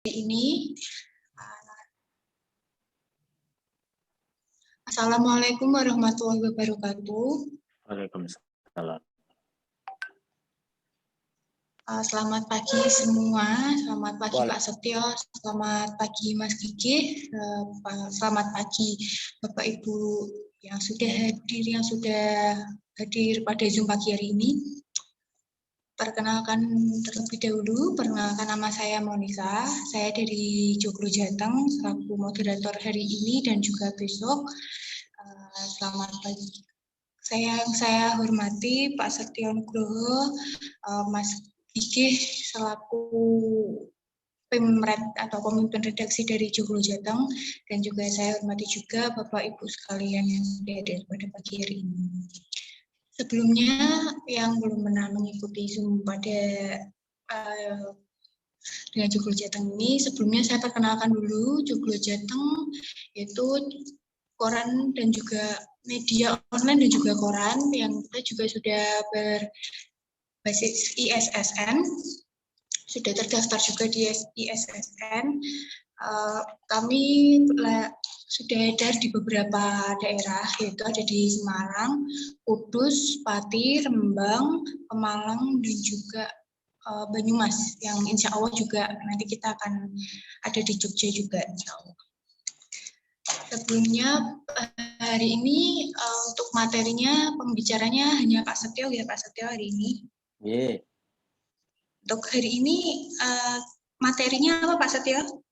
Ini. Assalamualaikum warahmatullahi wabarakatuh. Waalaikumsalam. Selamat pagi semua, selamat pagi Pak Setio, selamat pagi Mas Gigi, selamat pagi Bapak Ibu yang sudah hadir pada Zoom pagi hari ini. Perkenalkan terlebih dahulu, perkenalkan nama saya Monica, saya dari Joglo Jateng, selaku moderator hari ini dan juga besok. Selamat pagi. Saya hormati Pak Setio Nugroho, Mas Gigi selaku pemret atau pemimpin redaksi dari Joglo Jateng, dan juga saya hormati juga Bapak Ibu sekalian yang sudah hadir pada pagi hari ini. Sebelumnya yang belum pernah mengikuti Zoom pada dengan Joglo Jateng ini, sebelumnya saya perkenalkan dulu Joglo Jateng yaitu koran dan juga media online dan juga koran yang kita juga sudah berbasis ISSN, sudah terdaftar juga di ISSN. Kami sudah edar di beberapa daerah, yaitu ada di Semarang, Kudus, Pati, Rembang, Pemalang, dan juga Banyumas, yang insya Allah juga nanti kita akan ada di Jogja juga, insya Allah. Sebelumnya hari ini untuk materinya, pembicaranya hanya Pak Setio ya, Pak Setio hari ini. Yeah. Untuk hari ini materinya apa Pak Setio?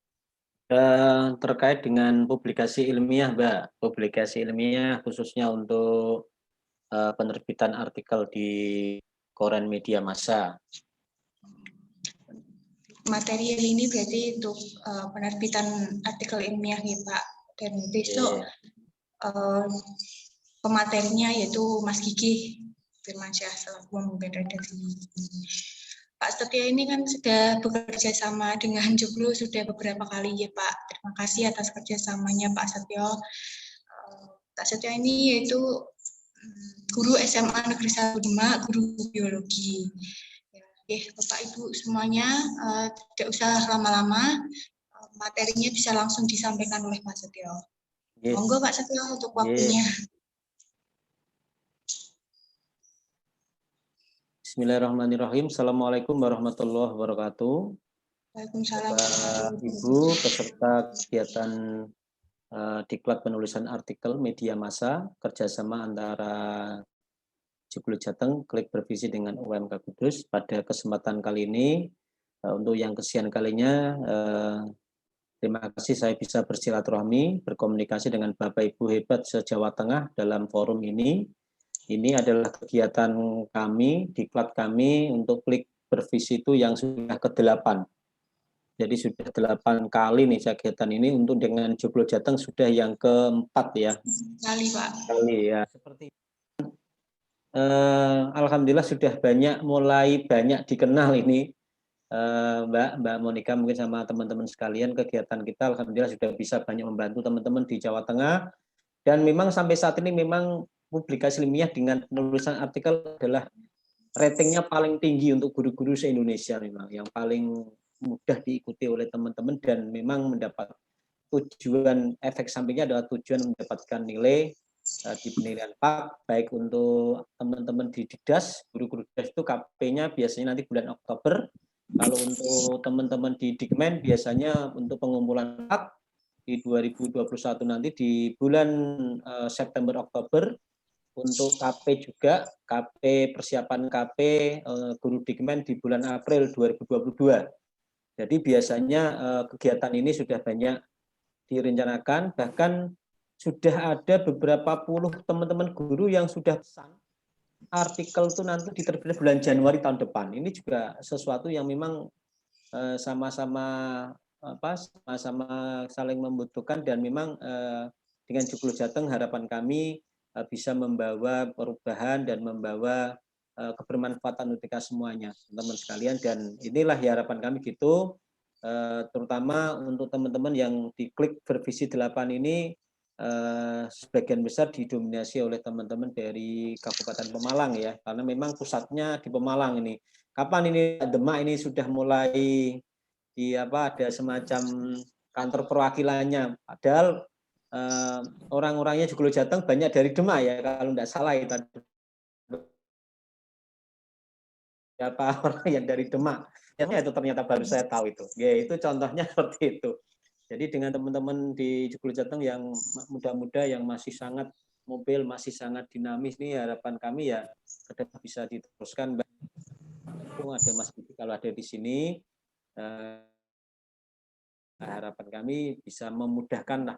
Terkait dengan publikasi ilmiah, Mbak. Publikasi ilmiah khususnya untuk penerbitan artikel di koran media massa. Materi ini berarti untuk penerbitan artikel ilmiah ya Pak. Dan besok pematerinya yaitu Mas Gigi Firmansyah selaku pemimpin redaksi. Pak Setio ini kan sudah bekerja sama dengan Joglo sudah beberapa kali ya Pak. Terima kasih atas kerjasamanya Pak Setio. Pak Setio ini yaitu guru SMA Negeri 1 Demak, guru biologi. Bapak Ibu semuanya tidak usah lama-lama, materinya bisa langsung disampaikan oleh Pak Setio. Monggo Pak Setio untuk waktunya. Bismillahirrahmanirrahim. Assalamualaikum warahmatullahi wabarakatuh. Waalaikumsalam. Bapak Ibu peserta kegiatan diklat penulisan artikel media massa kerjasama antara Joglo Jateng Klik Bervisi dengan UMK Kudus. Pada kesempatan kali ini untuk yang kesekian kalinya terima kasih saya bisa bersilaturahmi berkomunikasi dengan Bapak Ibu hebat se-Jawa Tengah dalam forum ini. Ini adalah kegiatan kami, diklat kami untuk Klik Bervisi itu yang sudah ke-8. Jadi sudah 8 kali nih kegiatan ini, untuk dengan Joglo Jateng sudah yang ke-4 ya. Kali Pak. Kali ya. Seperti alhamdulillah sudah mulai banyak dikenal ini Mbak Monica mungkin sama teman-teman sekalian. Kegiatan kita alhamdulillah sudah bisa banyak membantu teman-teman di Jawa Tengah, dan memang sampai saat ini memang publikasi ilmiah dengan penulisan artikel adalah ratingnya paling tinggi untuk guru-guru se-Indonesia, memang yang paling mudah diikuti oleh teman-teman, dan memang mendapat tujuan, efek sampingnya adalah tujuan mendapatkan nilai di penilaian PAK, baik untuk teman-teman di Didas, guru-guru Didas itu KP-nya biasanya nanti bulan Oktober. Kalau untuk teman-teman di Dikmen biasanya untuk pengumpulan PAK di 2021 nanti di bulan September Oktober. Untuk KP juga, KP persiapan KP guru Dikmen di bulan April 2022. Jadi biasanya kegiatan ini sudah banyak direncanakan, bahkan sudah ada beberapa puluh teman-teman guru yang sudah pesan artikel itu nanti diterbitkan bulan Januari tahun depan. Ini juga sesuatu yang memang sama-sama saling membutuhkan, dan memang dengan Joglo Jateng harapan kami bisa membawa perubahan dan membawa kebermanfaatan untuk kita semuanya, teman-teman sekalian. Dan inilah harapan kami gitu, terutama untuk teman-teman yang di Klik Bervisi 8 ini. Sebagian besar didominasi oleh teman-teman dari Kabupaten Pemalang ya, karena memang pusatnya di Pemalang ini. Kapan ini Demak ini sudah mulai ada semacam kantor perwakilannya. Padahal orang-orangnya Joglo Jateng banyak dari Demak ya, kalau tidak salah itu berapa orang yang dari Demak. Itu ternyata baru saya tahu itu. Ya, itu contohnya seperti itu. Jadi dengan teman-teman di Joglo Jateng yang muda-muda yang masih sangat mobil, masih sangat dinamis, nih harapan kami ya bisa diteruskan. Ada Mas Budi kalau ada di sini, harapan kami bisa memudahkan lah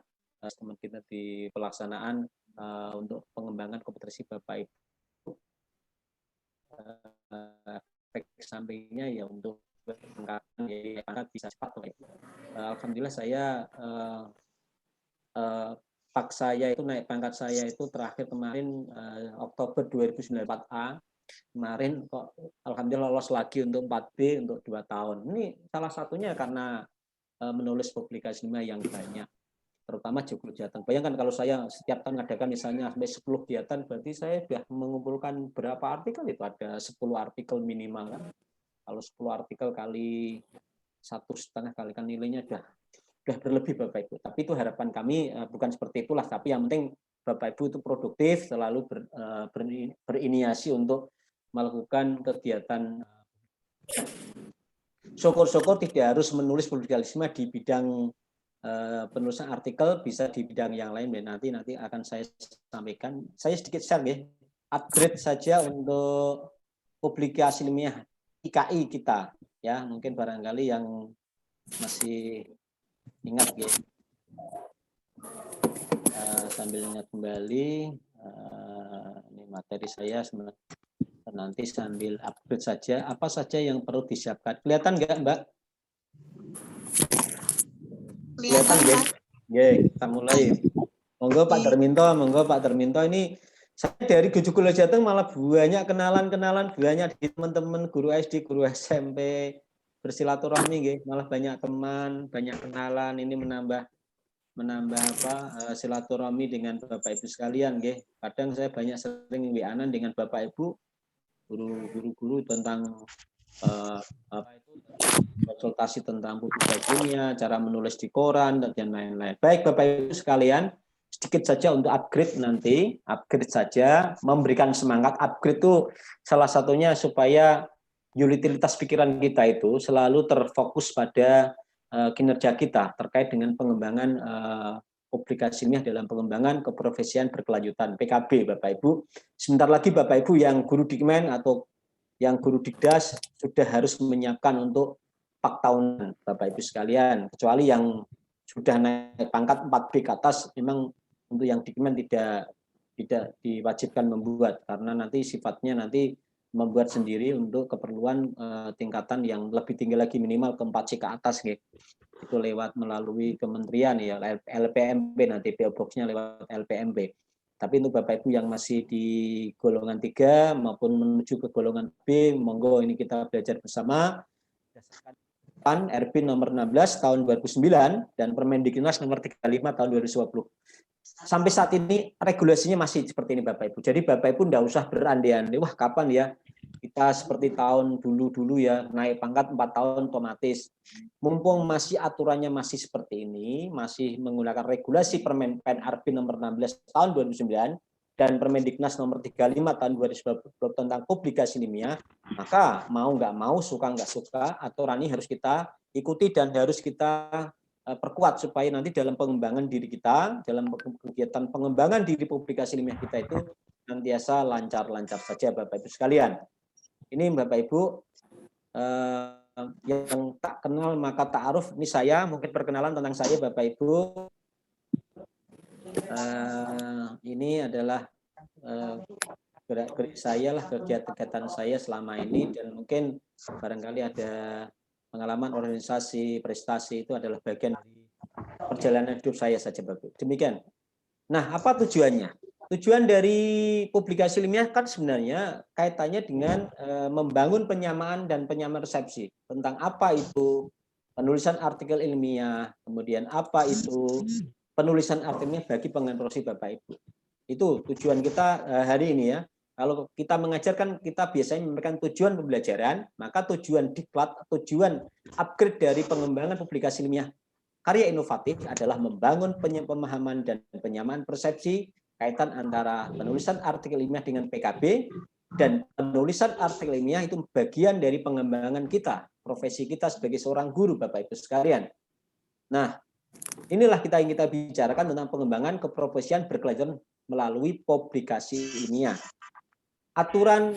teman kita di pelaksanaan untuk pengembangan kompetensi Bapak Ibu. Efek sampingnya ya untuk pangkat bisa cepat. Alhamdulillah saya naik pangkat saya itu terakhir kemarin Oktober 2094A. Kemarin kok alhamdulillah lolos lagi untuk 4B untuk 2 tahun. Ini salah satunya karena menulis publikasi yang banyak, terutama Joglo Jateng. Bayangkan kalau saya setiap tahun mengadakan misalnya sampai 10 kegiatan, berarti saya sudah mengumpulkan berapa artikel itu? Ada 10 artikel minimal kan. Kalau 10 artikel kali 1,5 kali kan nilainya sudah berlebih Bapak Ibu. Tapi itu harapan kami bukan seperti itulah, tapi yang penting Bapak Ibu itu produktif, selalu beriniasi untuk melakukan kegiatan. Syukur-syukur tidak harus menulis publikasi di bidang penulisan artikel, bisa di bidang yang lain. Nanti akan saya sampaikan. Saya sedikit share ya, upgrade saja untuk publikasi ilmiah IKI kita ya, mungkin barangkali yang masih ingat ya. Sambil ingat kembali, ini materi saya nanti sambil upgrade saja apa saja yang perlu disiapkan. Kelihatan nggak Mbak? Kelihatan ya? Ya, kita mulai. Monggo Pak Darminto, ini saya dari Joglo Jateng malah banyak kenalan banyak di teman-teman guru SD, guru SMP bersilaturahmi nggih, malah banyak teman, banyak kenalan, ini menambah silaturahmi dengan Bapak Ibu sekalian nggih. Kadang saya banyak sering WA-an dengan Bapak Ibu guru-guru tentang konsultasi tentang publikasinya, cara menulis di koran dan lain-lain. Baik Bapak Ibu sekalian, sedikit saja untuk upgrade nanti, upgrade saja, memberikan semangat. Upgrade itu salah satunya supaya utilitas pikiran kita itu selalu terfokus pada kinerja kita terkait dengan pengembangan publikasi ilmiah dalam pengembangan keprofesian berkelanjutan PKB Bapak Ibu. Sebentar lagi Bapak Ibu yang guru Dikmen atau yang guru Dikdas sudah harus menyiapkan untuk 4 tahunan Bapak Ibu sekalian, kecuali yang sudah naik pangkat 4B ke atas, memang untuk yang Dikmen tidak diwajibkan membuat karena nanti sifatnya nanti membuat sendiri untuk keperluan tingkatan yang lebih tinggi lagi, minimal ke 4C ke atas gitu. Itu lewat melalui kementerian ya, LPMP, nanti PO Box-nya lewat LPMP. Tapi untuk Bapak Ibu yang masih di golongan 3 maupun menuju ke golongan B, monggo ini kita belajar bersama. Berdasarkan RP nomor 16 tahun 2009 dan Permendiknas nomor 35 tahun 2020. Sampai saat ini regulasinya masih seperti ini Bapak Ibu. Jadi Bapak Ibu tidak usah berandai-andai, wah kapan ya kita seperti tahun dulu ya naik pangkat 4 tahun otomatis. Mumpung masih aturannya masih seperti ini, masih menggunakan regulasi Permen RP nomor 16 tahun 2009 dan Permendiknas nomor 35 tahun 2020 tentang publikasi ilmiah, maka mau nggak mau, suka nggak suka, aturan ini harus kita ikuti dan harus kita perkuat supaya nanti dalam pengembangan diri kita, dalam kegiatan pengembangan diri publikasi ilmiah kita itu nantiasa lancar-lancar saja Bapak Ibu sekalian. Ini Bapak Ibu yang tak kenal maka ta'aruf, ini saya mungkin perkenalan tentang saya Bapak Ibu. Ini adalah gerak-gerik saya lah, kegiatan saya selama ini, dan mungkin barangkali ada pengalaman organisasi, prestasi, itu adalah bagian dari perjalanan hidup saya saja Bapak. Demikian. Nah, apa tujuannya? Tujuan dari publikasi ilmiah kan sebenarnya kaitannya dengan membangun penyamaan dan penyamaan resepsi tentang apa itu penulisan artikel ilmiah, kemudian apa itu penulisan artikel ilmiah bagi pengen profesi Bapak Ibu. Itu tujuan kita hari ini ya. Kalau kita mengajarkan, kita biasanya memberikan tujuan pembelajaran, maka tujuan diklat, tujuan upgrade dari pengembangan publikasi ilmiah karya inovatif adalah membangun pemahaman dan penyamaan persepsi kaitan antara penulisan artikel ilmiah dengan PKB, dan penulisan artikel ilmiah itu bagian dari pengembangan kita, profesi kita sebagai seorang guru, Bapak Ibu sekalian. Nah, inilah kita yang kita bicarakan tentang pengembangan keprofesian berkelanjutan melalui publikasi ilmiah. Ada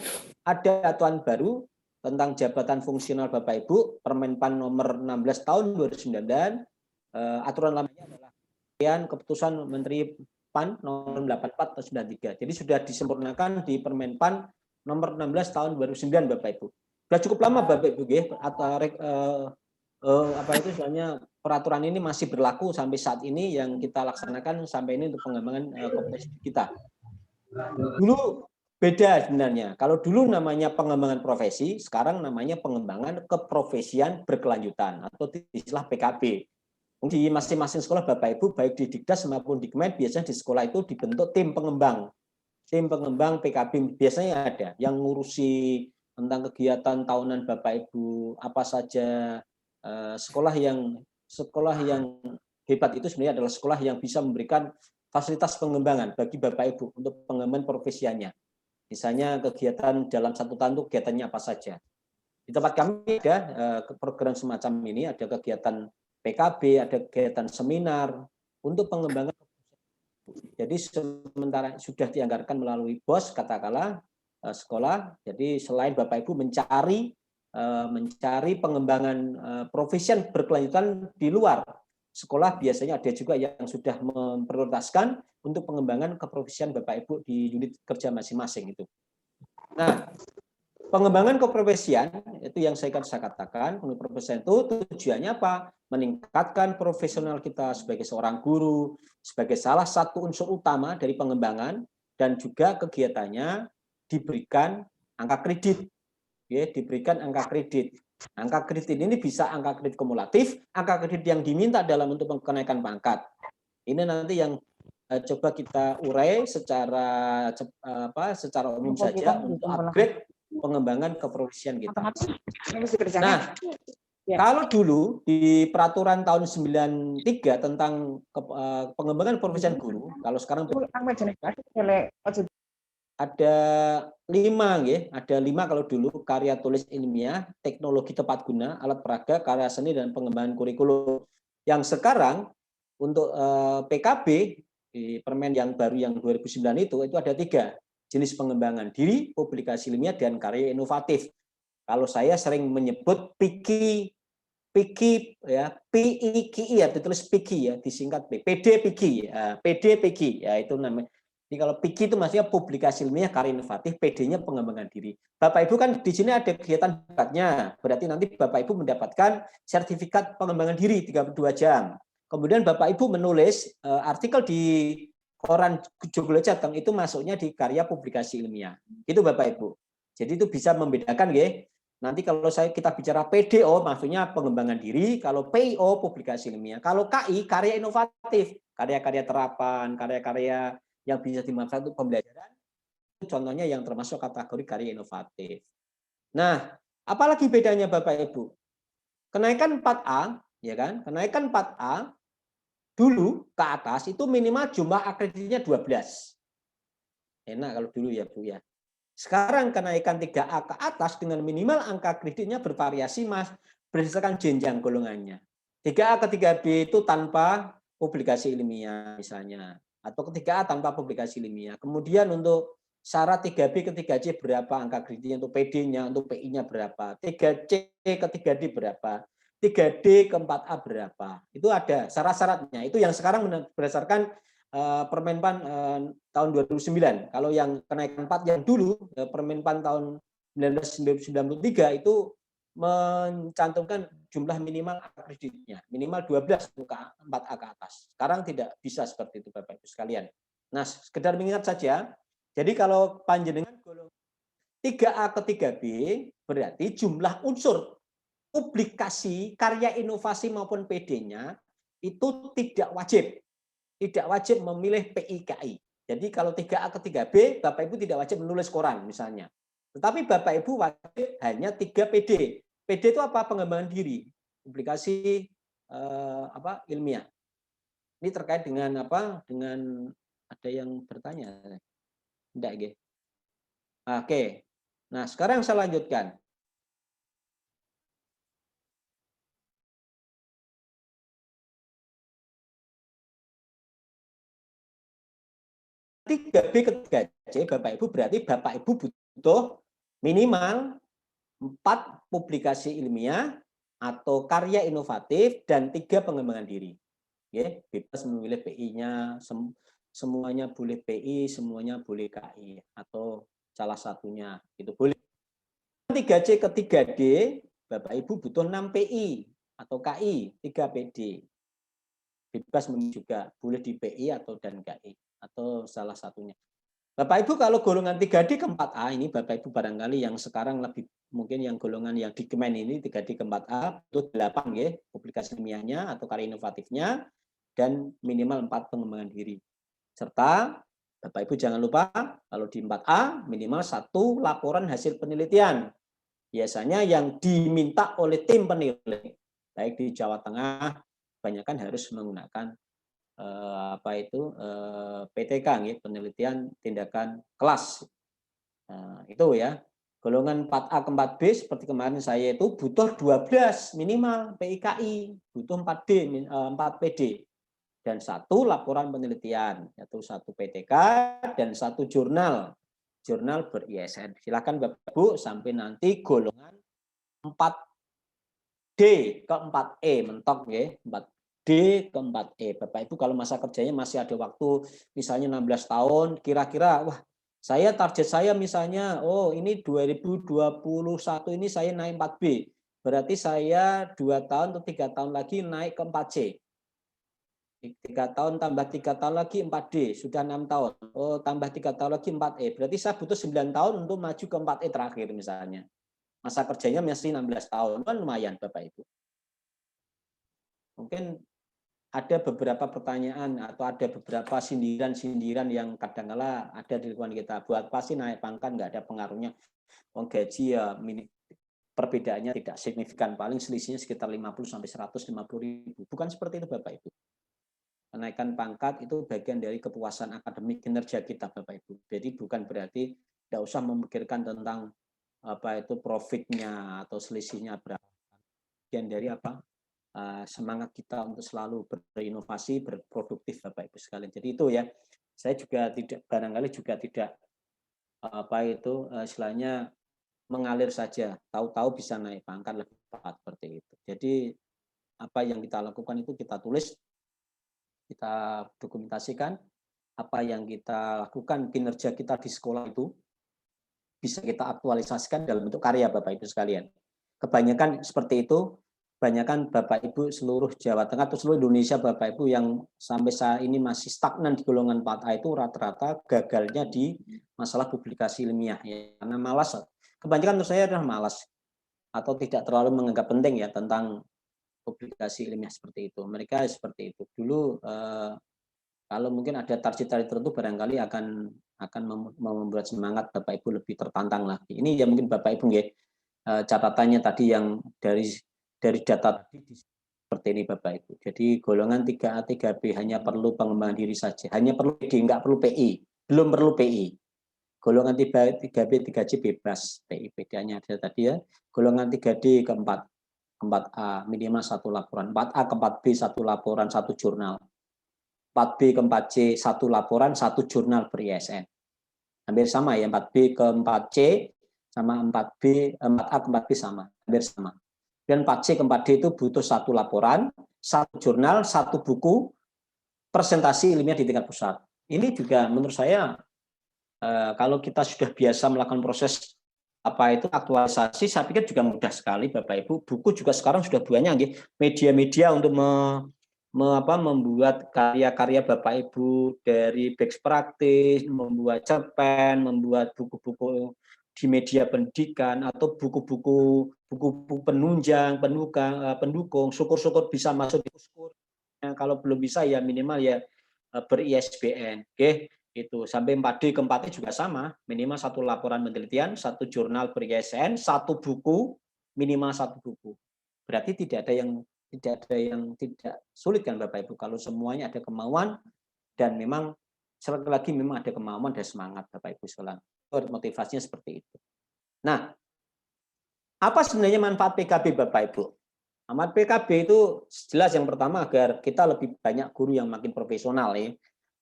aturan baru tentang jabatan fungsional Bapak Ibu, Permenpan nomor 16 tahun 2009. Aturan lamanya adalah keputusan Menteri PAN nomor 84 tahun 93. Jadi sudah disempurnakan di Permenpan nomor 16 tahun 2009, Bapak Ibu. Sudah cukup lama, Bapak Ibu, peraturan ini masih berlaku sampai saat ini, yang kita laksanakan sampai ini untuk pengembangan kompetensi kita. Dulu beda sebenarnya. Kalau dulu namanya pengembangan profesi, sekarang namanya pengembangan keprofesian berkelanjutan atau istilah PKB. Di masing-masing sekolah, Bapak Ibu, baik di Dikdas maupun di Kemen, biasanya di sekolah itu dibentuk tim pengembang. Tim pengembang PKB biasanya ada yang ngurusi tentang kegiatan tahunan Bapak Ibu, apa saja. Sekolah yang hebat itu sebenarnya adalah sekolah yang bisa memberikan fasilitas pengembangan bagi Bapak Ibu untuk pengembangan profesiannya. Misalnya kegiatan dalam satu tahun itu kegiatannya apa saja. Di tempat kami ada program semacam ini, ada kegiatan PKB, ada kegiatan seminar untuk pengembangan. Jadi sementara sudah dianggarkan melalui BOS, katakanlah sekolah. Jadi selain Bapak Ibu mencari pengembangan profesian berkelanjutan di luar sekolah, biasanya ada juga yang sudah memprioritaskan untuk pengembangan keprofesian Bapak Ibu di unit kerja masing-masing itu. Nah, pengembangan keprofesian itu yang saya katakan, keprofesian itu tujuannya apa? Meningkatkan profesional kita sebagai seorang guru, sebagai salah satu unsur utama dari pengembangan, dan juga kegiatannya diberikan angka kredit. Ya, diberikan angka kredit. Angka kredit ini bisa angka kredit kumulatif, angka kredit yang diminta dalam untuk kenaikan pangkat. Ini nanti yang coba kita urai secara umum saja untuk upgrade pengembangan keprofesian kita. Nah, kalau dulu di peraturan tahun 93 tentang pengembangan profesian guru, kalau sekarang ada 5, ya. Ada 5 kalau dulu: karya tulis ilmiah, teknologi tepat guna, alat peraga, karya seni, dan pengembangan kurikulum. Yang sekarang untuk PKB di Permen yang baru yang 2009 itu ada 3 jenis pengembangan diri, publikasi ilmiah, dan karya inovatif. Kalau saya sering menyebut PIKI ya, PIKI ya, ditulis PIKI ya, disingkat PDPIKI ya, PDPIKI ya, itu namanya. Jadi kalau PIKI itu maksudnya publikasi ilmiah karya inovatif, PD-nya pengembangan diri. Bapak Ibu kan di sini ada kegiatan bakatnya, berarti nanti Bapak Ibu mendapatkan sertifikat pengembangan diri 32 jam. Kemudian Bapak Ibu menulis artikel di koran Joglo Jateng, itu masuknya di karya publikasi ilmiah. Itu Bapak Ibu. Jadi itu bisa membedakan, ya. Nanti kalau kita bicara PDO, maksudnya pengembangan diri. Kalau PIO, publikasi ilmiah. Kalau KI, karya inovatif, karya-karya terapan, karya-karya yang bisa dimanfaatkan untuk pembelajaran. Contohnya yang termasuk kategori karya inovatif. Nah, apalagi bedanya Bapak Ibu? Kenaikan 4A, ya kan? Kenaikan 4A dulu ke atas itu minimal jumlah akreditnya 12. Enak kalau dulu ya, Bu ya. Sekarang kenaikan 3A ke atas dengan minimal angka kreditnya bervariasi, Mas, berdasarkan jenjang golongannya. 3A ke 3B itu tanpa publikasi ilmiah misalnya, atau ke 3A tanpa publikasi ilmiah. Kemudian untuk syarat 3B ke 3C berapa angka kreditnya, untuk PD-nya, untuk PI-nya berapa, 3C ke 3D berapa, 3D ke 4A berapa. Itu ada syarat-syaratnya. Itu yang sekarang berdasarkan Permenpan tahun 2009. Kalau yang kenaikan 4 yang dulu, Permenpan tahun 1993 itu mencantumkan jumlah minimal kreditnya, minimal 12 untuk 4A ke atas. Sekarang tidak bisa seperti itu, Bapak Ibu sekalian. Nah, sekedar mengingat saja, jadi kalau panjenengan golongan 3A ke 3B, berarti jumlah unsur publikasi, karya inovasi maupun PD-nya itu tidak wajib memilih PIKI. Jadi kalau 3A ke 3B, Bapak Ibu tidak wajib menulis koran misalnya. Tetapi Bapak Ibu wajib hanya 3 PD. PD itu apa? Pengembangan diri, publikasi ilmiah. Ini terkait dengan apa? Dengan ada yang bertanya. Enggak, gitu. Oke. Nah, sekarang saya lanjutkan. Tiga B ke 3C, Bapak Ibu berarti Bapak Ibu butuh minimal 4 publikasi ilmiah atau karya inovatif dan 3 pengembangan diri. Ya, bebas memilih PI-nya, semuanya boleh PI, semuanya boleh KI atau salah satunya itu boleh. 3C ke 3D, Bapak Ibu butuh 6 PI atau KI, 3 PD. Bebas memilih juga, boleh di PI atau dan KI atau salah satunya. Bapak Ibu kalau golongan 3D ke 4A ini Bapak Ibu barangkali yang sekarang lebih mungkin yang golongan yang di Kemen ini 3D ke 4A itu 8 ya, publikasi ilmiahnya atau karya inovatifnya dan minimal 4 pengembangan diri. Serta Bapak Ibu jangan lupa kalau di 4A minimal 1 laporan hasil penelitian. Biasanya yang diminta oleh tim penilai baik di Jawa Tengah kebanyakan harus menggunakan PTK, penelitian tindakan kelas. Nah, itu ya. Golongan 4A ke 4B seperti kemarin saya itu butuh 12 minimal PIKI, butuh 4D, 4 PD. Dan 1 laporan penelitian, yaitu 1 PTK dan 1 jurnal ber-ISN. Silakan Bapak Ibu sampai nanti golongan 4D ke 4E mentok ya, 4D ke 4E. Bapak Ibu kalau masa kerjanya masih ada waktu misalnya 16 tahun, kira-kira wah saya target saya misalnya ini 2021 ini saya naik 4B. Berarti saya 2 tahun atau 3 tahun lagi naik ke 4C. 3 tahun tambah 3 tahun lagi 4D, sudah 6 tahun. Tambah 3 tahun lagi 4E. Berarti saya butuh 9 tahun untuk maju ke 4E terakhir misalnya. Masa kerjanya masih 16 tahun, kan lumayan Bapak Ibu. Mungkin ada beberapa pertanyaan atau ada beberapa sindiran-sindiran yang kadang-kala ada di lingkungan kita. Buat pasti naik pangkat nggak ada pengaruhnya. Gaji ya perbedaannya tidak signifikan, paling selisihnya sekitar 50 sampai 150 ribu. Bukan seperti itu Bapak Ibu. Kenaikan pangkat itu bagian dari kepuasan akademik kinerja kita Bapak Ibu. Jadi bukan berarti tidak usah memikirkan tentang profitnya atau selisihnya berapa. Bagian dari semangat kita untuk selalu berinovasi, berproduktif Bapak Ibu sekalian. Jadi itu ya. Saya juga barangkali juga tidak istilahnya mengalir saja, tahu-tahu bisa naik pangkat lebih cepat seperti itu. Jadi apa yang kita lakukan itu kita tulis, kita dokumentasikan, apa yang kita lakukan kinerja kita di sekolah itu bisa kita aktualisasikan dalam bentuk karya Bapak Ibu sekalian. Kebanyakan seperti itu, kebanyakan Bapak Ibu seluruh Jawa Tengah atau seluruh Indonesia Bapak Ibu yang sampai saat ini masih stagnan di golongan 4A itu rata-rata gagalnya di masalah publikasi ilmiah ya. Karena malas. Kebanyakan menurut saya adalah malas atau tidak terlalu menganggap penting ya tentang publikasi ilmiah seperti itu. Mereka seperti itu. Dulu kalau mungkin ada target-target tertentu barangkali akan membuat semangat Bapak Ibu lebih tertantang lagi. Ini ya mungkin Bapak Ibu ya catatannya tadi yang dari data tadi seperti ini Bapak Ibu. Jadi golongan 3A, 3B hanya perlu pengembangan diri saja, hanya perlu PD, enggak perlu PI, belum perlu PI. Golongan 3B, 3C bebas, PI PD-nya ada tadi ya. Golongan 3D ke 4A minimal 1 laporan, 4A ke 4B 1 laporan, 1 jurnal. 4B ke 4C 1 laporan, 1 jurnal ber-ISN. Hampir sama ya, 4B ke 4C sama 4A ke 4B sama, hampir sama. Dan 4C ke 4D itu butuh 1 laporan, 1 jurnal, 1 buku, presentasi ilmiah di tingkat pusat. Ini juga menurut saya kalau kita sudah biasa melakukan proses aktualisasi, saya pikir juga mudah sekali Bapak Ibu. Buku juga sekarang sudah banyak media-media untuk membuat karya-karya Bapak Ibu dari best practice, membuat cerpen, membuat buku-buku di media pendidikan atau buku-buku penunjang, pendukung, syukur-syukur bisa masuk di kursus. Kalau belum bisa ya minimal ya ber-ISBN. Oke. Itu sampai 4D ke 4E juga sama, minimal 1 laporan penelitian, 1 jurnal ber-ISSN, 1 buku, minimal 1 buku. Berarti tidak ada yang tidak sulit kan Bapak Ibu kalau semuanya ada kemauan dan memang sekali lagi memang ada kemauan dan semangat Bapak Ibu sekalian. Motivasinya seperti itu. Nah, apa sebenarnya manfaat PKB Bapak Ibu? Manfaat PKB itu jelas yang pertama agar kita lebih banyak guru yang makin profesional ya,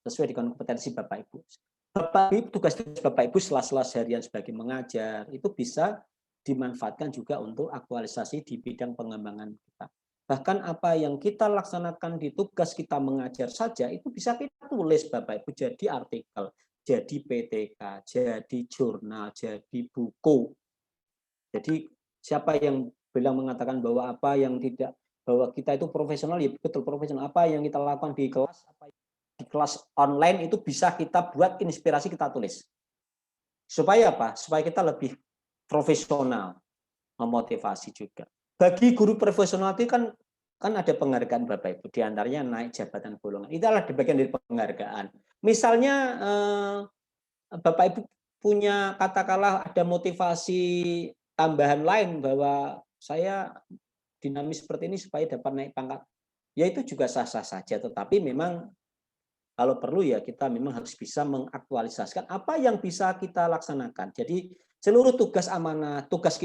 sesuai dengan kompetensi Bapak Ibu. Tugas Bapak Ibu sela-sela seharian sebagai mengajar itu bisa dimanfaatkan juga untuk aktualisasi di bidang pengembangan kita. Bahkan apa yang kita laksanakan di tugas kita mengajar saja itu bisa kita tulis Bapak Ibu jadi artikel, jadi PTK, jadi jurnal, jadi buku. Jadi siapa yang bilang mengatakan bahwa apa yang tidak bahwa kita itu profesional ya betul profesional, apa yang kita lakukan di kelas di kelas online itu bisa kita buat inspirasi kita tulis. Supaya apa? Supaya kita lebih profesional, memotivasi juga. Bagi guru profesional itu kan ada penghargaan Bapak Ibu, di antaranya naik jabatan golongan. Itu adalah bagian dari penghargaan. Misalnya Bapak Ibu punya katakanlah ada motivasi tambahan lain bahwa saya dinamis seperti ini supaya dapat naik pangkat. Ya itu juga sah-sah saja, tetapi memang kalau perlu ya kita memang harus bisa mengaktualisasikan apa yang bisa kita laksanakan. Jadi seluruh tugas amanah, tugas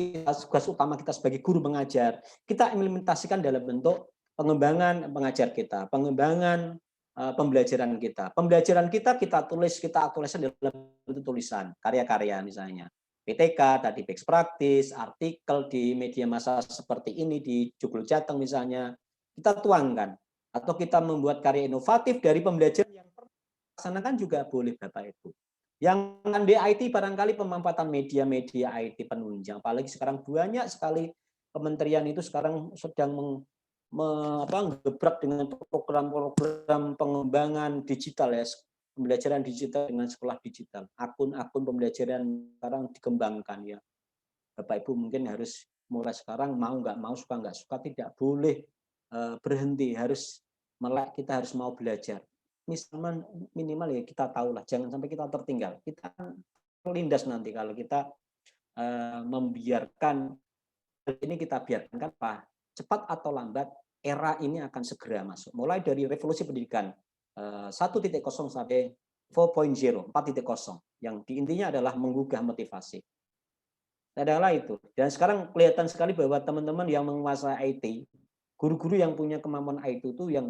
utama kita sebagai guru mengajar, kita implementasikan dalam bentuk pengembangan pengajar kita, pengembangan pembelajaran kita. Pembelajaran kita tulis, kita aktualisasi dalam bentuk tulisan, karya-karya misalnya. PTK, tadi best practice, artikel di media massa seperti ini, di Joglo Jateng misalnya, kita tuangkan. Atau kita membuat karya inovatif dari pembelajaran yang laksanakan juga boleh Bapak Ibu. Yang di IT barangkali pemanfaatan media-media IT penunjang, apalagi sekarang banyak sekali kementerian itu sekarang sedang menggebrak dengan program-program pengembangan digital ya, pembelajaran digital dengan sekolah digital. Akun-akun pembelajaran sekarang dikembangkan ya. Bapak Ibu mungkin harus mulai sekarang mau nggak mau, suka nggak suka, tidak boleh berhenti, harus kita harus mau belajar. Misalnya minimal ya kita tahulah, jangan sampai kita tertinggal. Kita terlindas nanti kalau kita membiarkan ini kita biarkan kan Pak, cepat atau lambat era ini akan segera masuk. Mulai dari revolusi pendidikan 1.0 sampai 4.0, 4.0 yang intinya adalah menggugah motivasi. Adalah itu. Dan sekarang kelihatan sekali bahwa teman-teman yang menguasai IT, guru-guru yang punya kemampuan IT itu yang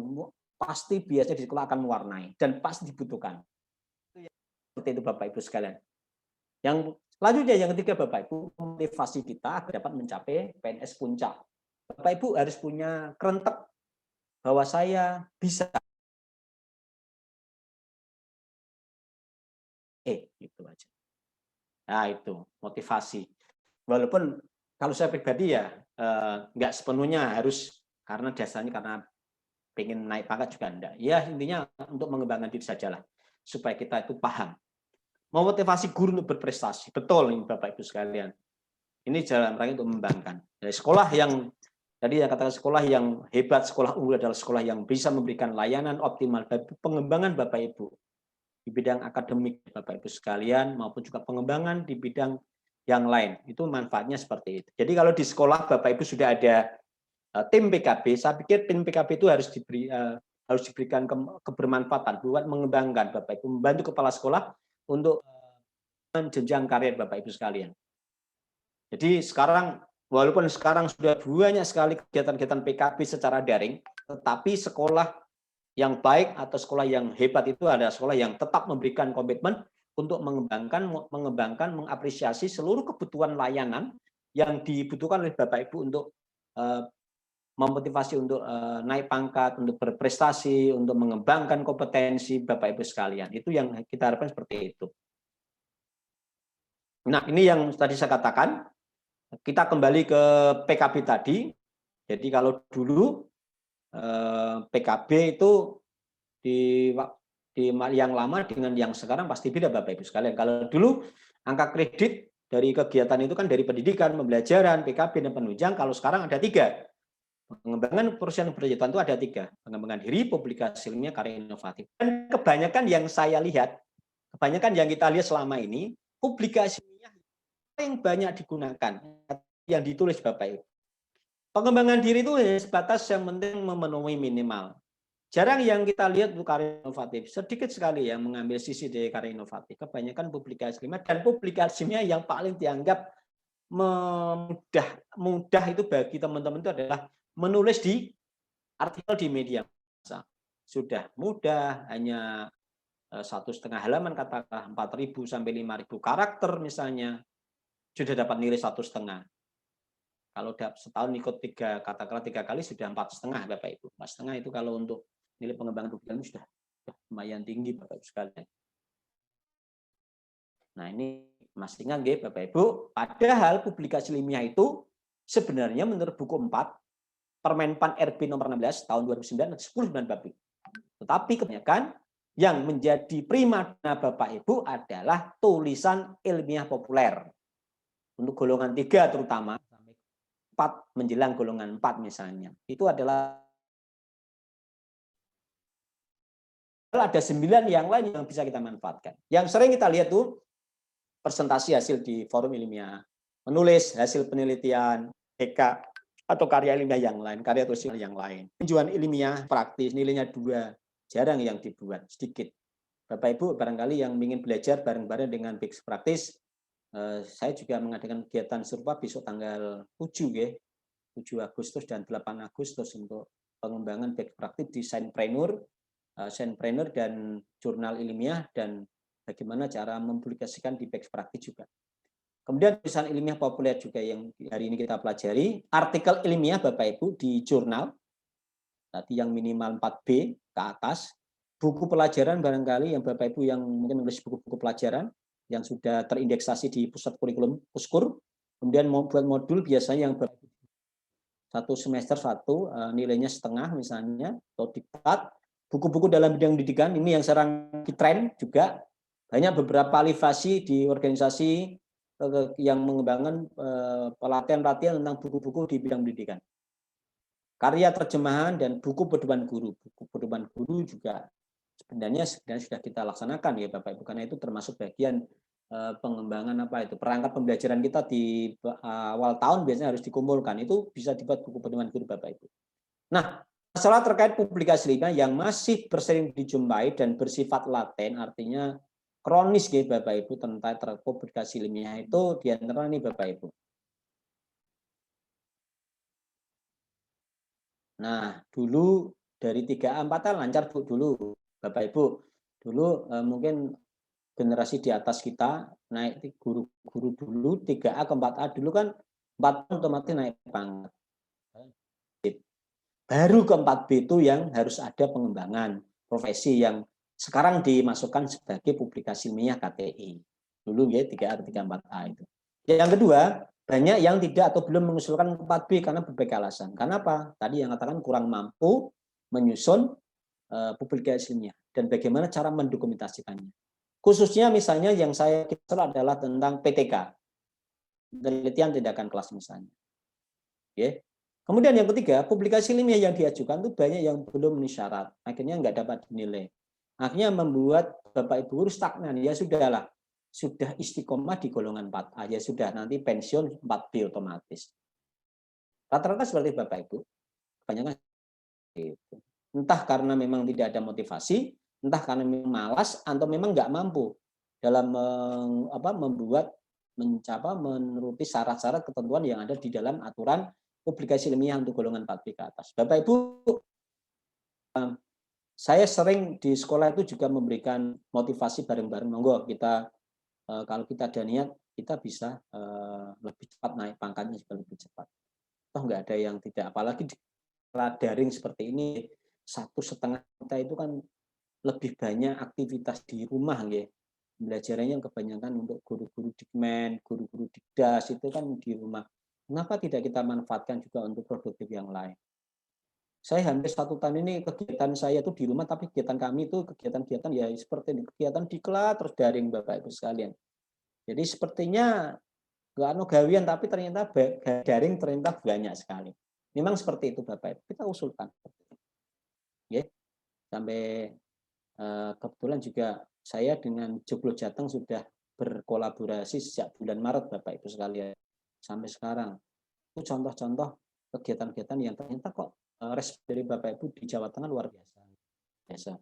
pasti biasanya di sekolah akan mewarnai dan pasti dibutuhkan. Seperti itu Bapak Ibu sekalian. Yang selanjutnya yang ketiga Bapak Ibu, motivasi kita agar dapat mencapai PNS puncak. Bapak Ibu harus punya kerentek bahwa saya bisa. Gitu aja. Nah itu motivasi. Walaupun kalau saya pribadi ya nggak sepenuhnya harus karena dasarnya karena pengen naik pangkat juga enggak. Ya intinya untuk mengembangkan diri sajalah supaya kita itu paham. Memotivasi guru untuk berprestasi. Betul ini Bapak Ibu sekalian. Ini jalan rangka untuk mengembangkan. Dari sekolah yang tadi yang katakan sekolah yang hebat, sekolah unggul adalah sekolah yang bisa memberikan layanan optimal bagi pengembangan Bapak Ibu di bidang akademik Bapak Ibu sekalian maupun juga pengembangan di bidang yang lain. Itu manfaatnya seperti itu. Jadi kalau di sekolah Bapak Ibu sudah ada tim PKB, saya pikir tim PKB itu harus diberikan kebermanfaatan buat mengembangkan Bapak Ibu, membantu kepala sekolah untuk jenjang karir Bapak Ibu sekalian. Jadi sekarang walaupun sekarang sudah banyak sekali kegiatan-kegiatan PKB secara daring, tetapi sekolah yang baik atau sekolah yang hebat itu adalah sekolah yang tetap memberikan komitmen untuk mengembangkan, mengapresiasi seluruh kebutuhan layanan yang dibutuhkan oleh Bapak Ibu untuk memotivasi untuk naik pangkat, untuk berprestasi, untuk mengembangkan kompetensi Bapak Ibu sekalian. Itu yang kita harapkan seperti itu. Nah, ini yang tadi saya katakan. Kita kembali ke PKB tadi. Jadi kalau dulu PKB itu di yang lama dengan yang sekarang pasti beda Bapak Ibu sekalian. Kalau dulu angka kredit dari kegiatan itu kan dari pendidikan, pembelajaran, PKB, dan penunjang. Kalau sekarang ada 3. Pengembangan perusahaan berkegiatan itu ada 3. Pengembangan diri, publikasi ilmiah, karya inovatif. Dan kebanyakan yang saya lihat, kebanyakan yang kita lihat selama ini, publikasi ilmiah yang banyak digunakan, yang ditulis Bapak Ibu. Pengembangan diri itu hanya sebatas yang penting memenuhi minimal. Jarang yang kita lihat untuk karya inovatif. Sedikit sekali yang mengambil sisi dari karya inovatif. Kebanyakan publikasi ilmiah, dan publikasi ilmiah yang paling dianggap mudah itu bagi teman-teman itu adalah menulis di artikel di media massa. Sudah mudah, hanya 1,5 halaman, katakanlah 4.000 sampai 5.000 karakter misalnya, sudah dapat nilai 1,5. Kalau setahun ikut katakanlah 3 kali sudah 4,5 Bapak Ibu. 4,5 itu kalau untuk nilai pengembangan publikasi sudah lumayan tinggi Bapak Ibu sekalian. Nah ini masih ingat nggih Bapak Ibu, padahal publikasi ilmiah itu sebenarnya menurut buku 4 Permenpan RB nomor 16 tahun 2009 10 Bapak Ibu. Tetapi kebanyakan yang menjadi primadona Bapak Ibu adalah tulisan ilmiah populer. Untuk golongan 3 terutama 4 menjelang golongan 4 misalnya. Itu adalah ada 9 yang lain yang bisa kita manfaatkan. Yang sering kita lihat tuh presentasi hasil di forum ilmiah, menulis hasil penelitian, HK atau karya ilmiah yang lain, karya tulis yang lain. Tujuan ilmiah praktis nilainya 2, jarang yang dibuat, sedikit. Bapak Ibu barangkali yang ingin belajar bareng-bareng dengan best praktis, saya juga mengadakan kegiatan serupa besok tanggal 7 ya, 7 Agustus dan 8 Agustus untuk pengembangan best praktis di Sciencepreneur dan jurnal ilmiah, dan bagaimana cara mempublikasikan di best praktis juga. Kemudian tulisan ilmiah populer juga yang hari ini kita pelajari, artikel ilmiah Bapak Ibu di jurnal, tadi yang minimal 4B ke atas, buku pelajaran barangkali yang Bapak Ibu yang mungkin nulis buku-buku pelajaran yang sudah terindeksasi di pusat kurikulum Puskur, kemudian mau buat modul biasanya yang satu semester nilainya setengah misalnya, atau diktat, buku-buku dalam bidang pendidikan ini yang sekarang tren juga, banyak beberapa alifasi di organisasi yang mengembangkan pelatihan-pelatihan tentang buku-buku di bidang pendidikan. Karya terjemahan dan buku pedoman guru. Buku pedoman guru juga sebenarnya sudah kita laksanakan ya Bapak Ibu, karena itu termasuk bagian pengembangan perangkat pembelajaran kita di awal tahun biasanya harus dikumpulkan. Itu bisa dibuat buku pedoman guru Bapak Ibu. Nah, masalah terkait publikasi ilmiah yang masih bersering dijumpai dan bersifat laten, artinya kronis gitu Bapak Ibu, tentang publikasi ilmiah itu diantara ini Bapak Ibu. Nah, dulu dari 3A 4A lancar Bu dulu Bapak Ibu. Dulu mungkin generasi di atas kita naik guru-guru dulu 3A ke 4A dulu kan 4 otomatis naik pangkat. Baru ke 4B itu yang harus ada pengembangan profesi yang sekarang dimasukkan sebagai publikasi ilmiah KTI. Dulu ya 3A, 3A, 4A itu. Yang kedua, banyak yang tidak atau belum mengusulkan 4B karena berbagai alasan. Karena apa? Tadi yang katakan kurang mampu menyusun publikasi ilmiah dan bagaimana cara mendokumentasikannya. Khususnya misalnya yang saya kisah adalah tentang PTK, penelitian tindakan kelas misalnya. Oke. Kemudian yang ketiga, publikasi ilmiah yang diajukan itu banyak yang belum memenuhi syarat, akhirnya nggak dapat dinilai. Akhirnya membuat Bapak Ibu guru stagnan, ya sudahlah, sudah istiqomah di golongan 4A, ya sudah nanti pensiun 4B otomatis. Rata-rata seperti Bapak Ibu, kebanyakan itu. Entah karena memang tidak ada motivasi, entah karena memang malas, atau memang nggak mampu dalam membuat menuruti syarat-syarat ketentuan yang ada di dalam aturan publikasi ilmiah untuk golongan 4B ke atas. Bapak Ibu, saya sering di sekolah itu juga memberikan motivasi bareng-bareng. Monggo kita kalau kita ada niat, kita bisa lebih cepat naik pangkatnya juga lebih cepat. Toh nggak ada yang tidak, apalagi di daring seperti ini 1,5 juta itu kan lebih banyak aktivitas di rumah ya. Belajarannya kebanyakan untuk guru-guru Dikmen, guru-guru Dikdas itu kan di rumah. Kenapa tidak kita manfaatkan juga untuk produktif yang lain? Saya hampir 1 tahun ini kegiatan saya itu di rumah, tapi kegiatan kami itu kegiatan-kegiatan ya seperti ini, kegiatan diklat terus daring Bapak Ibu sekalian. Jadi sepertinya nggak gawian, tapi ternyata daring ternyata banyak sekali. Memang seperti itu Bapak Ibu, kita usulkan. Ya, sampai kebetulan juga saya dengan Joglo Jateng sudah berkolaborasi sejak bulan Maret Bapak Ibu sekalian sampai sekarang. Itu contoh-contoh kegiatan-kegiatan yang ternyata kok respon dari Bapak Ibu di Jawa Tengah luar biasa.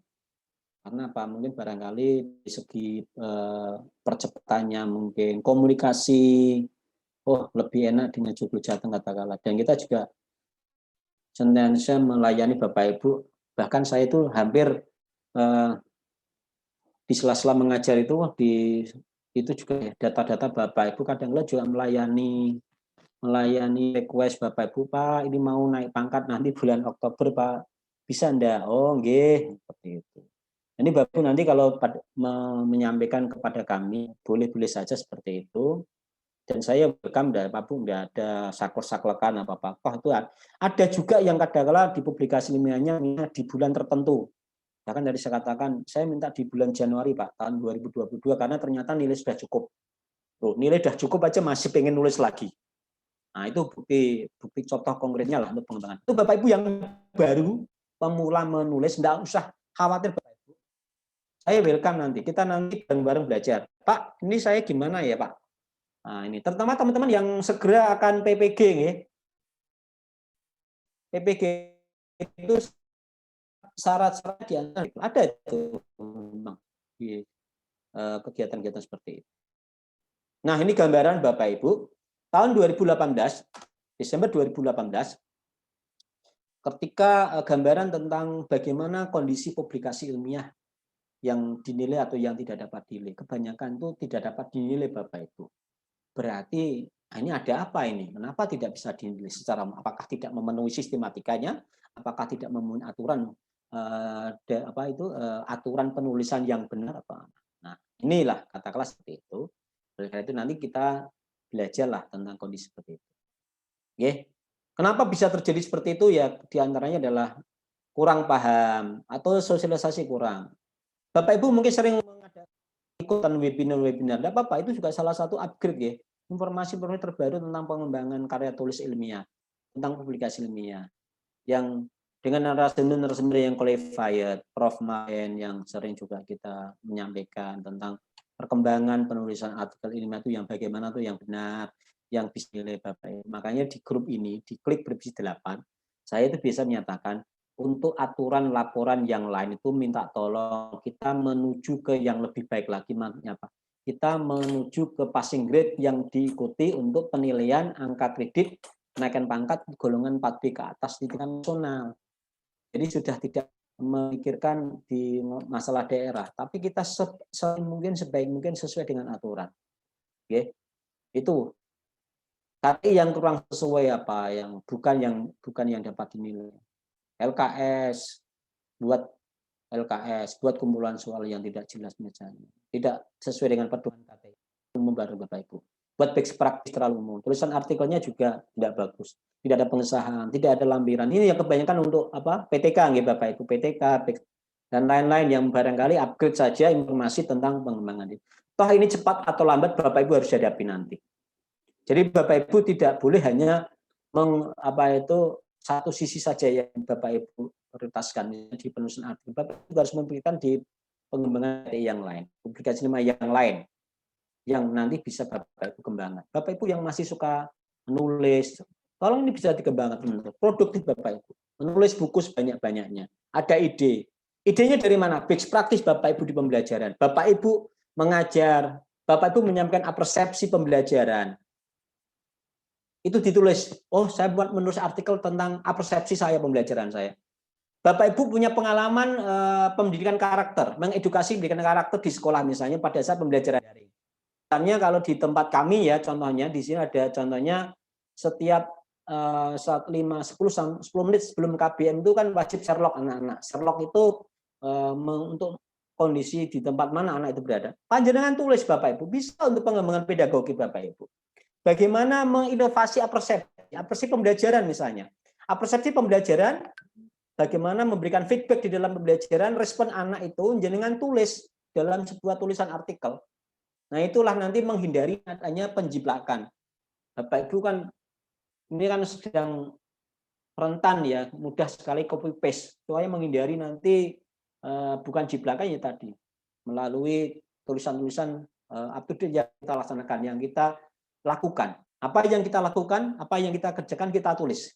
Karena apa? Mungkin barangkali di segi percepatannya, mungkin komunikasi, lebih enak dengan Joglo Jateng katakanlah. Dan kita juga senantiasa melayani Bapak Ibu. Bahkan saya itu hampir di sela-sela mengajar itu juga data-data Bapak Ibu kadang-kadang juga melayani request Bapak Ibu, Pak ini mau naik pangkat nanti bulan Oktober Pak, bisa enggak? Oh nggih, seperti itu. Ini Bapak Ibu nanti kalau menyampaikan kepada kami, boleh-boleh saja seperti itu. Dan saya welcome dari Bapak Ibu, enggak ada saklek-saklekan apa-apa. Itu ada juga yang kadang-kadang di publikasi ilmiahnya di bulan tertentu. Bahkan dari saya katakan, saya minta di bulan Januari Pak, tahun 2022, karena ternyata nilai sudah cukup. Tuh, nilai sudah cukup aja masih pengen nulis lagi. Nah, itu bukti contoh konkretnya lah untuk pengembangan. Itu Bapak Ibu yang baru, pemula menulis, enggak usah khawatir Bapak Ibu. Saya welcome nanti, kita nanti bareng-bareng belajar. Pak, ini saya gimana ya Pak? Nah, ini terutama teman-teman yang segera akan PPG, ya. PPG itu syarat-syarat di antara ada itu memang di kegiatan-kegiatan seperti itu. Nah, ini gambaran Bapak Ibu tahun 2018, Desember 2018, ketika gambaran tentang bagaimana kondisi publikasi ilmiah yang dinilai atau yang tidak dapat dinilai. Kebanyakan itu tidak dapat dinilai Bapak Ibu. Berarti ini ada apa ini? Kenapa tidak bisa dinilai secara, apakah tidak memenuhi sistematikanya, apakah tidak memenuhi aturan aturan penulisan yang benar apa? Nah, inilah katakanlah seperti itu. Oleh karena itu nanti kita belajarlah tentang kondisi seperti itu. Oke. Kenapa bisa terjadi seperti itu? Ya diantaranya adalah kurang paham atau sosialisasi kurang. Bapak Ibu mungkin sering ikutan webinar-webinar. Tidak apa-apa, itu juga salah satu upgrade ya. Informasi terbaru tentang pengembangan karya tulis ilmiah, tentang publikasi ilmiah. Yang dengan narasumber yang qualified, Prof. Maen yang sering juga kita menyampaikan tentang perkembangan penulisan artikel ilmiah itu yang bagaimana tuh yang benar, yang bisa dinilai Bapak Ibu. Makanya di grup ini, di klik berisi 8, saya itu bisa menyatakan untuk aturan laporan yang lain itu minta tolong kita menuju ke yang lebih baik lagi, maksudnya apa? Kita menuju ke passing grade yang diikuti untuk penilaian angka kredit kenaikan pangkat golongan 4B ke atas di tingkat nasional. Jadi sudah tidak memikirkan di masalah daerah, tapi kita sebaik mungkin sesuai dengan aturan. Oke. Itu. Tapi yang kurang sesuai apa? Yang bukan yang dapat dinilai. LKS, buat kumpulan soal yang tidak jelas misalnya. Tidak sesuai dengan pedoman KTI. Umum baru Bapak Ibu. Buat best practice terlalu umum. Tulisan artikelnya juga tidak bagus. Tidak ada pengesahan, tidak ada lampiran. Ini yang kebanyakan untuk apa? PTK nggih Bapak Ibu, PTK dan lain-lain yang barangkali upgrade saja informasi tentang pengembangan ini. Toh ini cepat atau lambat Bapak Ibu harus hadapi nanti. Jadi Bapak Ibu tidak boleh hanya satu sisi saja yang Bapak Ibu prioritaskan di penulisan artikel. Bapak Ibu harus memikirkan di pengembangan yang lain, publikasi yang lain yang nanti bisa Bapak Ibu kembangkan. Bapak Ibu yang masih suka menulis, tolong ini bisa dikembangkan produktif Bapak Ibu. Menulis buku sebanyak-banyaknya. Ada ide. Idenya dari mana? Best practice Bapak Ibu di pembelajaran. Bapak Ibu mengajar, Bapak Ibu menyampaikan persepsi pembelajaran. Itu ditulis, saya buat menulis artikel tentang persepsi saya pembelajaran saya. Bapak Ibu punya pengalaman pendidikan karakter, mengedukasi pendidikan karakter di sekolah misalnya pada saat pembelajaran daring. Misalnya kalau di tempat kami ya contohnya di sini ada contohnya setiap 10 menit sebelum KBM itu kan wajib Sherlock anak-anak. Sherlock itu untuk kondisi di tempat mana anak itu berada. Panjenengan tulis Bapak Ibu bisa untuk pengembangan pedagogi Bapak Ibu. Bagaimana menginovasi persepsi pembelajaran misalnya. Persepsi pembelajaran bagaimana memberikan feedback di dalam pembelajaran, respon anak itu jenengan tulis dalam sebuah tulisan artikel. Nah, itulah nanti menghindari adanya penjiplakan. Bapak Ibu kan ini kan sedang rentan ya, mudah sekali copy paste. Supaya menghindari nanti bukan jiplakan ya tadi. melalui tulisan-tulisan up to date yang kita laksanakan, yang kita lakukan. Apa yang kita lakukan, apa yang kita kerjakan, kita tulis.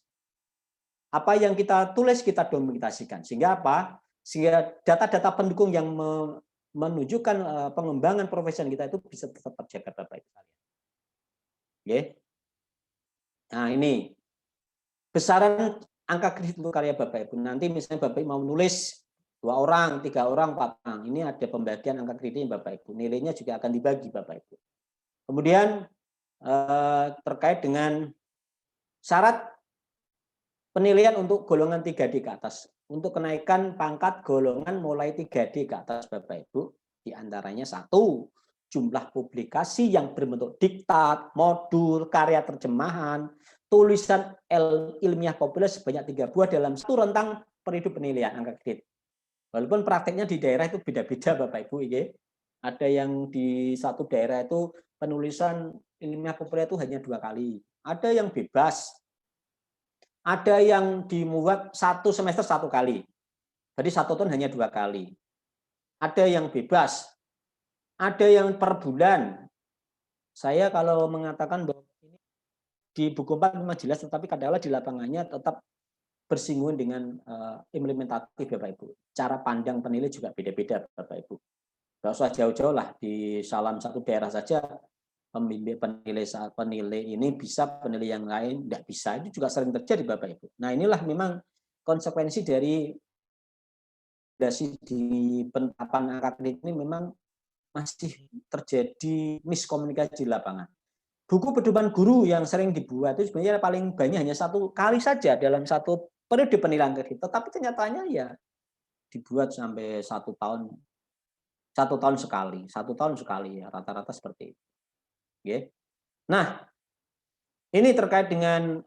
Apa yang kita tulis, kita dokumentasikan. Sehingga apa? Sehingga data-data pendukung yang menunjukkan pengembangan profesi kita itu bisa tetap terjaga, Bapak Ibu sekalian. Oke. Nah, ini besaran angka kredit untuk karya Bapak Ibu. Nanti misalnya Bapak Ibu mau nulis 2 orang, 3 orang, 4 orang. Ini ada pembagian angka kreditnya Bapak Ibu. Nilainya juga akan dibagi Bapak Ibu. Kemudian terkait dengan syarat penilaian untuk golongan 3D ke atas. Untuk kenaikan pangkat golongan mulai 3D ke atas Bapak Ibu, diantaranya 1, jumlah publikasi yang berbentuk diktat, modul, karya terjemahan, tulisan ilmiah populer sebanyak 3 buah dalam satu rentang periode penilaian angka kredit. Walaupun prakteknya di daerah itu beda-beda Bapak Ibu. Ada yang di satu daerah itu penulisan ilmiah populer itu hanya 2 kali. Ada yang bebas. Ada yang dimuat 1 semester 1 kali. Jadi 1 tahun hanya 2 kali. Ada yang bebas. Ada yang per bulan. Saya kalau mengatakan bahwa ini di buku 4 memang jelas, tetapi kadang-kadang di lapangannya tetap bersinggungan dengan implementatif Bapak Ibu. Cara pandang penilai juga beda-beda Bapak Ibu. Nggak usah jauh-jauh lah, di salam satu daerah saja penilai ini bisa, penilai yang lain tidak bisa. Itu juga sering terjadi Bapak Ibu. Nah, inilah memang konsekuensi dari di penetapan angka kredit ini memang masih terjadi miskomunikasi di lapangan. Buku pedoman guru yang sering dibuat itu sebenarnya paling banyak hanya 1 kali saja dalam 1 periode penilaian kredit, tetapi kenyataannya ya dibuat sampai 1 tahun, 1 tahun sekali, 1 tahun sekali ya, rata-rata seperti itu. Oke. Nah, ini terkait dengan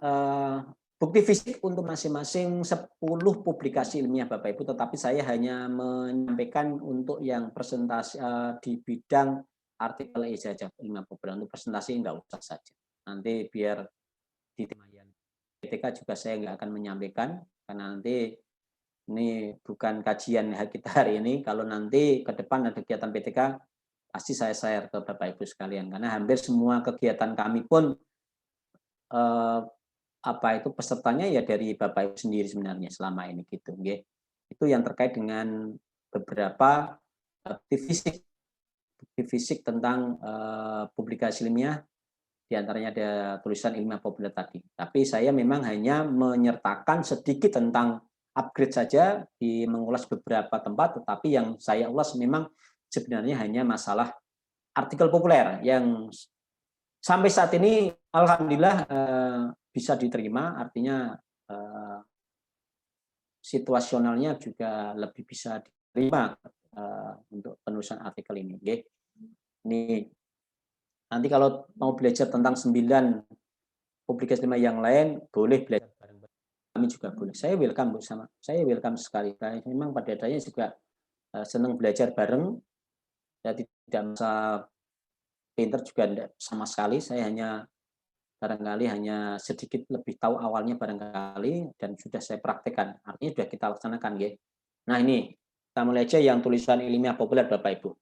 bukti fisik untuk masing-masing 10 publikasi ilmiah Bapak Ibu, tetapi saya hanya menyampaikan untuk yang presentasi di bidang artikel saja, ilmiah populer. Untuk presentasi enggak usah saja. Nanti biar di PTK juga saya enggak akan menyampaikan, karena nanti ini bukan kajian kita hari ini. Kalau nanti ke depan ada kegiatan PTK, pasti saya share ke Bapak Ibu sekalian, karena hampir semua kegiatan kami pun pesertanya ya dari Bapak Ibu sendiri sebenarnya selama ini gitu, nggih. Itu yang terkait dengan beberapa bukti fisik tentang publikasi ilmiah, diantaranya ada tulisan ilmiah populer tadi. Tapi saya memang hanya menyertakan sedikit tentang upgrade saja, di mengulas beberapa tempat, tetapi yang saya ulas memang sebenarnya hanya masalah artikel populer yang sampai saat ini alhamdulillah bisa diterima, artinya situasionalnya juga lebih bisa diterima untuk penulisan artikel ini. Ini nanti kalau mau belajar tentang 9 publikasi ilmiah yang lain, boleh belajar bareng-bareng. Kami juga boleh. Saya welcome bersama. Saya welcome sekali. Karena memang pada dasarnya juga senang belajar bareng. Saya tidak merasa pinter juga tidak sama sekali. Saya hanya barangkali hanya sedikit lebih tahu awalnya barangkali, dan sudah saya praktekkan. Artinya sudah kita laksanakan, ya. Nah, ini kita mulai aja yang tulisan ilmiah populer Bapak Ibu.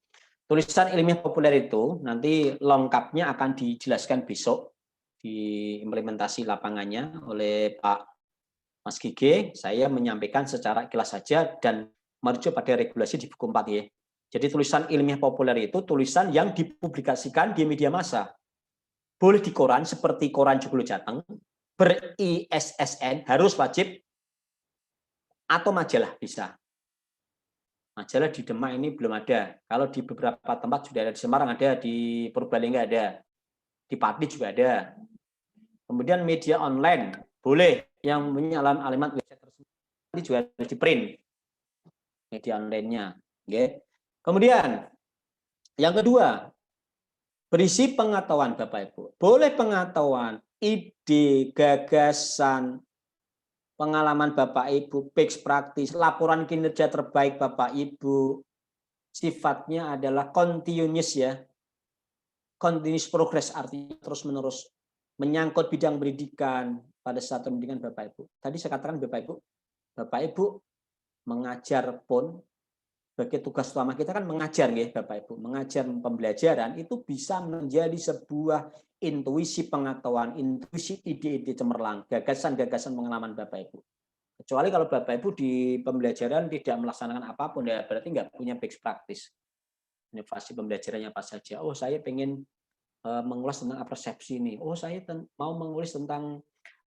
Tulisan ilmiah populer itu nanti lengkapnya akan dijelaskan besok di implementasi lapangannya oleh Pak Mas Gige. Saya menyampaikan secara ikhlas saja dan merujuk pada regulasi di buku 4, ya. Jadi tulisan ilmiah populer itu tulisan yang dipublikasikan di media massa. Boleh di koran seperti koran Joglo Jateng, ber-ISSN, harus wajib, atau majalah bisa. Majalah di Demak ini belum ada. Kalau di beberapa tempat sudah ada, di Semarang ada, di Purbalingga ada, di Pati juga ada. Kemudian media online boleh, yang punya alamat website tersebut nanti juga harus di print media online-nya. Okay. Kemudian yang kedua, berisi pengetahuan Bapak Ibu. Boleh pengetahuan, ide, gagasan, pengalaman Bapak Ibu, fix praktis, laporan kinerja terbaik Bapak Ibu. Sifatnya adalah continuous, ya. Continuous progress, artinya terus-menerus. Menyangkut bidang pendidikan pada saat pendidikan Bapak Ibu. Tadi saya katakan Bapak Ibu mengajar pun sebagai tugas utama kita kan mengajar ya Bapak Ibu. Mengajar pembelajaran itu bisa menjadi sebuah intuisi pengetahuan, intuisi ide-ide cemerlang, gagasan-gagasan pengalaman Bapak Ibu. Kecuali kalau Bapak Ibu di pembelajaran tidak melaksanakan apapun, ya berarti nggak punya best practice. Inovasi pembelajarannya apa saja. Oh, saya pengen mengulas tentang persepsi ini. Oh, saya mau mengulas tentang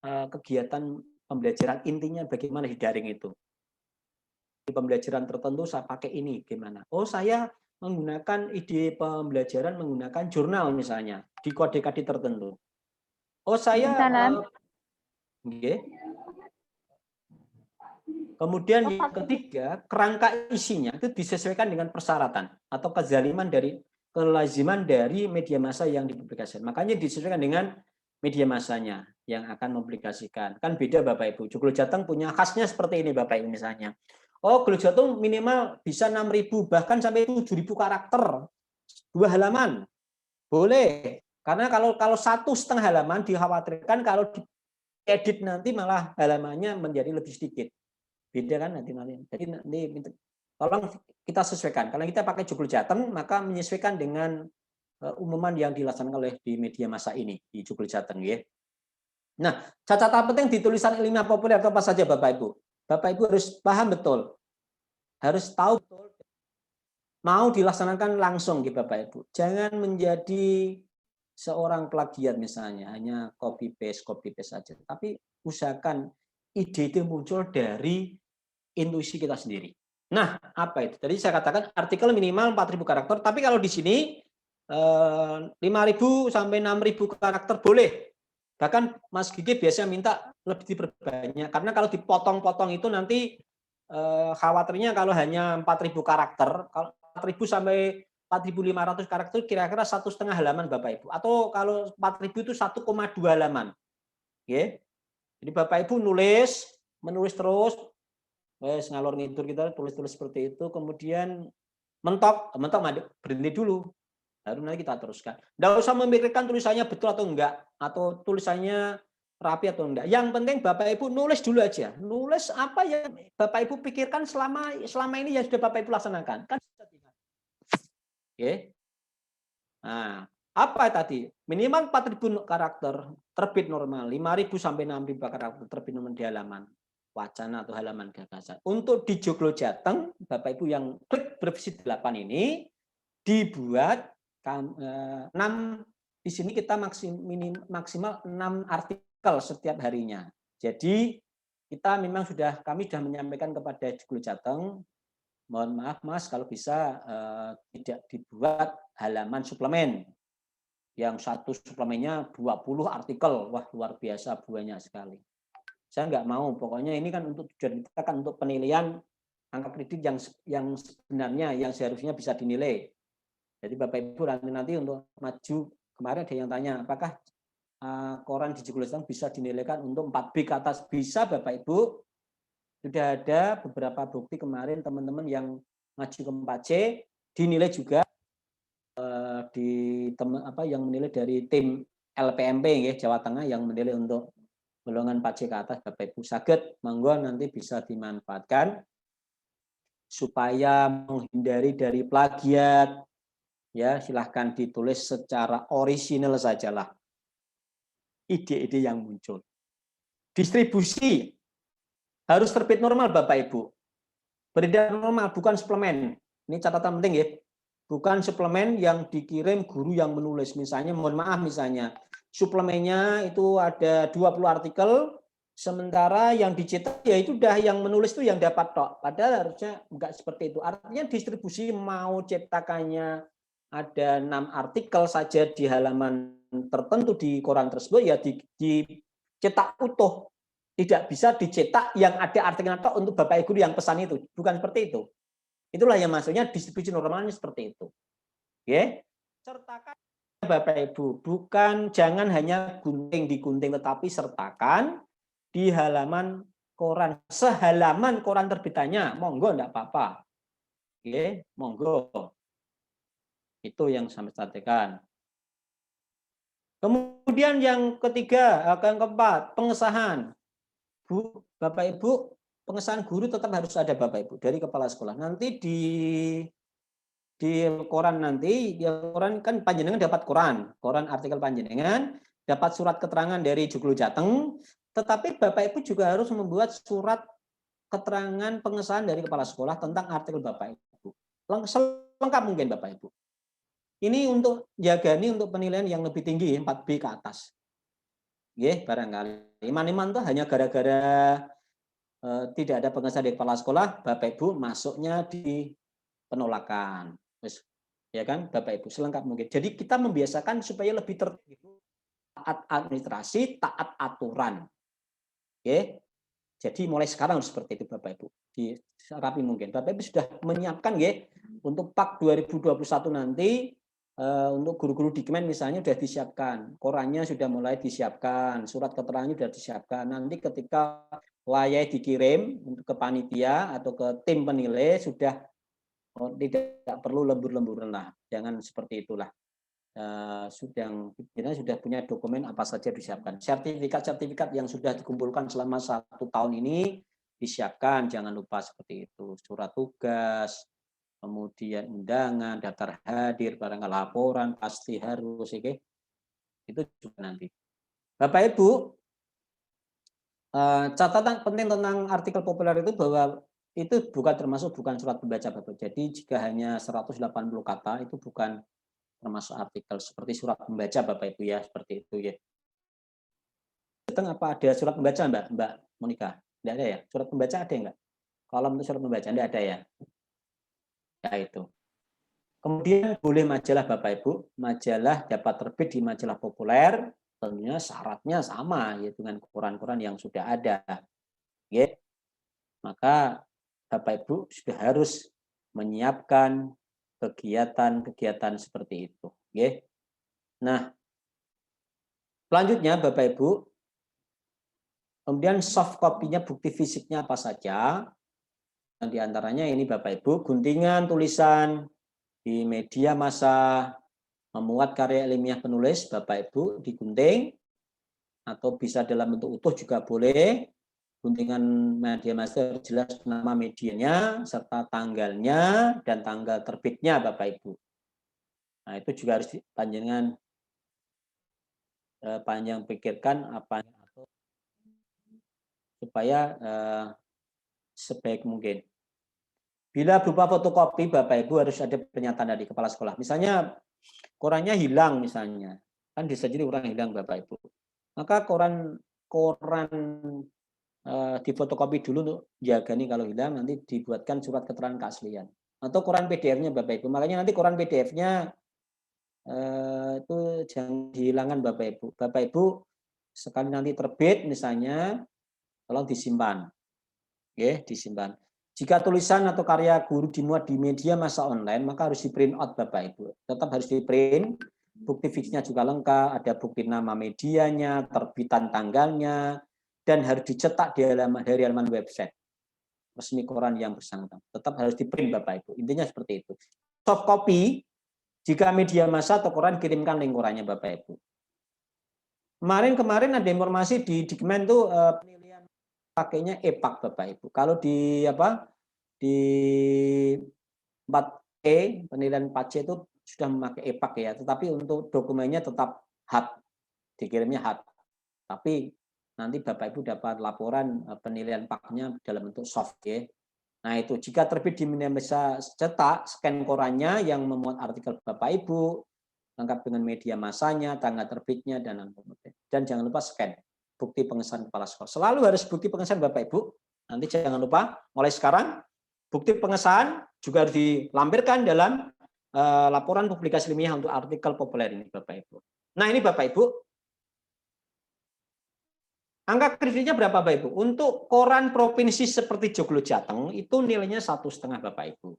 kegiatan pembelajaran, intinya bagaimana di daring itu. Di pembelajaran tertentu saya pakai ini gimana? Oh, saya menggunakan ide pembelajaran menggunakan jurnal misalnya di kode-kode tertentu. Oh, saya kemudian yang ketiga, kerangka isinya itu disesuaikan dengan persyaratan atau kelaziman dari media massa yang dipublikasikan. Makanya disesuaikan dengan media massanya yang akan mempublikasikan. Kan beda Bapak Ibu. Joglo Jateng punya khasnya seperti ini Bapak Ibu misalnya. Oh, Joglo Jateng minimal bisa 6.000 bahkan sampai 7.000 karakter. 2 halaman. Boleh. Karena kalau 1,5 halaman dikhawatirkan kalau diedit nanti malah halamannya menjadi lebih sedikit. Beda kan nanti. Jadi nanti tolong kita sesuaikan. Kalau kita pakai Joglo Jateng, maka menyesuaikan dengan umuman yang dilaksanakan oleh di media massa ini di Joglo Jateng ya. Nah, catatan penting di tulisan ilmiah populer apa saja Bapak Ibu? Bapak Ibu harus paham betul. Harus tahu betul. Mau dilaksanakan langsung gitu Bapak Ibu. Jangan menjadi seorang plagiat misalnya, hanya copy paste saja. Tapi usahakan ide itu muncul dari intuisi kita sendiri. Nah, apa itu? Tadi saya katakan artikel minimal 4.000 karakter, tapi kalau di sini 5.000 sampai 6.000 karakter boleh. Bahkan Mas Gigi biasanya minta lebih diperbanyak, karena kalau dipotong-potong itu nanti khawatirnya kalau hanya 4.000 karakter, kalau 4.000 sampai 4.500 karakter kira-kira 1,5 halaman Bapak Ibu. Atau kalau 4.000 itu 1,2 halaman. Oke. Jadi Bapak Ibu menulis terus, ngalor ngidur kita tulis-tulis seperti itu, kemudian mentok berhenti dulu. Baru nanti kita teruskan. Nggak usah memikirkan tulisannya betul atau enggak, atau tulisannya rapi atau enggak. Yang penting Bapak Ibu nulis dulu aja. Nulis apa yang Bapak Ibu pikirkan selama ini yang sudah Bapak Ibu laksanakan. Kan Oke. Nah, apa tadi? Minimal 4.000 karakter terbit normal, 5.000 sampai 6.000 karakter terbit normal di halaman wacana atau halaman gagasan. Untuk di Joglo Jateng, Bapak Ibu yang klik bervisi 8 ini dibuat 6, di sini kita maksimal 6 artikel setiap harinya. Jadi kami sudah menyampaikan kepada Joglo Jateng, mohon maaf Mas kalau bisa tidak dibuat halaman suplemen. Yang satu suplemennya 20 artikel, wah luar biasa banyak sekali. Saya nggak mau, pokoknya ini kan untuk tujuan kita kan untuk penilaian angka kredit yang sebenarnya yang seharusnya bisa dinilai. Jadi Bapak Ibu nanti untuk maju, kemarin ada yang tanya apakah koran di Joglo Jateng bisa dinilaikan untuk 4B ke atas. Bisa Bapak Ibu, sudah ada beberapa bukti kemarin teman-teman yang maju ke 4C dinilai juga yang menilai dari tim LPMP ya Jawa Tengah yang menilai untuk golongan 4C ke atas. Bapak Ibu saged monggo nanti bisa dimanfaatkan supaya menghindari dari plagiat. Ya, silahkan ditulis secara orisinal sajalah ide-ide yang muncul. Distribusi harus terbit normal Bapak Ibu. Beredar normal, bukan suplemen. Ini catatan penting ya. Bukan suplemen yang dikirim guru yang menulis. Misalnya, mohon maaf misalnya, suplemennya itu ada 20 artikel, sementara yang dicetak ya itu udah yang menulis itu yang dapat tok. Padahal harusnya enggak seperti itu. Artinya distribusi mau cetakannya ada 6 artikel saja di halaman tertentu di koran tersebut ya dicetak utuh. Tidak bisa dicetak yang ada artikelnya tok untuk Bapak Ibu yang pesan itu. Bukan seperti itu. Itulah yang maksudnya distribusi normalnya seperti itu. Oke. Sertakan Bapak Ibu, jangan hanya digunting tetapi sertakan di halaman koran, sehalaman koran terbitannya, monggo enggak apa-apa. Oke, monggo. Itu yang saya sampaikan. Kemudian yang ketiga, yang keempat, pengesahan. Bapak Ibu, pengesahan guru tetap harus ada Bapak Ibu dari kepala sekolah. Nanti di koran nanti, ya koran kan panjenengan dapat koran artikel panjenengan, dapat surat keterangan dari Joglo Jateng, tetapi Bapak Ibu juga harus membuat surat keterangan pengesahan dari kepala sekolah tentang artikel Bapak Ibu. Lengkap mungkin Bapak Ibu. Ini untuk jagani untuk penilaian yang lebih tinggi 4B ke atas. Nggih, barangkali. Iman-iman tuh hanya gara-gara tidak ada pengesahan dari kepala sekolah, Bapak Ibu masuknya di penolakan. Ya kan, Bapak Ibu, selengkap mungkin. Jadi kita membiasakan supaya lebih tertib, taat administrasi, taat aturan. Oke. Jadi mulai sekarang seperti itu Bapak Ibu. Diserapi mungkin. Bapak Ibu sudah menyiapkan ya untuk PAK 2021 nanti untuk guru-guru Dikmen misalnya sudah disiapkan. Korannya sudah mulai disiapkan, surat keterangannya sudah disiapkan. Nanti ketika layai dikirim untuk ke panitia atau ke tim penilai sudah tidak perlu lembur-lemburan lah. Jangan seperti itulah. Sudah punya dokumen apa saja disiapkan. Sertifikat-sertifikat yang sudah dikumpulkan selama 1 tahun ini disiapkan, jangan lupa seperti itu. Surat tugas, kemudian undangan, daftar hadir, barangkali laporan pasti harus, oke? Itu juga nanti. Bapak Ibu, catatan penting tentang artikel populer itu bahwa itu bukan surat pembaca Bapak. Jadi jika hanya 180 kata itu bukan termasuk artikel seperti surat pembaca Bapak Ibu ya, seperti itu ya. Apa ada surat pembaca Mbak Monika? Tidak ada ya? Surat pembaca ada enggak? Kolom untuk surat pembaca tidak ada ya? Ya itu. Kemudian boleh majalah Bapak Ibu, majalah dapat terbit di majalah populer, tentunya syaratnya sama ya dengan koran-koran yang sudah ada. Ya. Maka Bapak Ibu sudah harus menyiapkan kegiatan-kegiatan seperti itu. Oke. Nah, selanjutnya Bapak Ibu, kemudian soft copy-nya bukti fisiknya apa saja. Dan diantaranya ini Bapak Ibu, guntingan tulisan di media massa, memuat karya ilmiah penulis Bapak Ibu digunting, atau bisa dalam bentuk utuh juga boleh. Guntingan media massa jelas nama medianya, serta tanggalnya, dan tanggal terbitnya Bapak Ibu. Nah, itu juga harus panjenengan panjang pikirkan apa supaya sebaik mungkin. Bila berupa fotokopi, Bapak Ibu harus ada pernyataan dari kepala sekolah. Misalnya korannya hilang misalnya, kan bisa jadi orang hilang Bapak Ibu. Maka koran di fotokopi dulu untuk jaga nih kalau hilang, nanti dibuatkan surat keterangan keaslian. Atau koran PDF-nya Bapak Ibu. Makanya nanti koran PDF-nya itu jangan dihilangkan Bapak Ibu. Bapak Ibu sekali nanti terbit misalnya, tolong disimpan. Oke, disimpan. Jika tulisan atau karya guru dimuat di media massa online, maka harus di print out Bapak Ibu. Tetap harus di print. Bukti fisiknya juga lengkap, ada bukti nama medianya, terbitan tanggalnya, dan harus dicetak dari halaman website resmi koran yang bersangkutan. Tetap harus di print Bapak Ibu. Intinya seperti itu. Soft copy, jika media massa atau koran kirimkan link korannya Bapak Ibu. Kemarin ada informasi di Dikmen tuh penilaian pakainya EPAK Bapak Ibu. Kalau di 4E penilaian 4C itu sudah memakai EPAK ya, tetapi untuk dokumennya tetap hard, dikirimnya hard. Tapi nanti Bapak Ibu dapat laporan penilaian PAK-nya dalam bentuk soft ya. Nah itu jika terbit di media massa cetak, scan korannya yang memuat artikel Bapak Ibu, lengkap dengan media massanya, tanggal terbitnya, dan jangan lupa scan bukti pengesahan kepala sekolah. Selalu harus bukti pengesahan Bapak Ibu. Nanti jangan lupa mulai sekarang bukti pengesahan juga harus dilampirkan dalam laporan publikasi ilmiah untuk artikel populer ini Bapak Ibu. Nah ini Bapak Ibu, angka kredinya berapa Bapak Ibu? Untuk koran provinsi seperti Joglo Jateng itu nilainya 1,5 Bapak Ibu.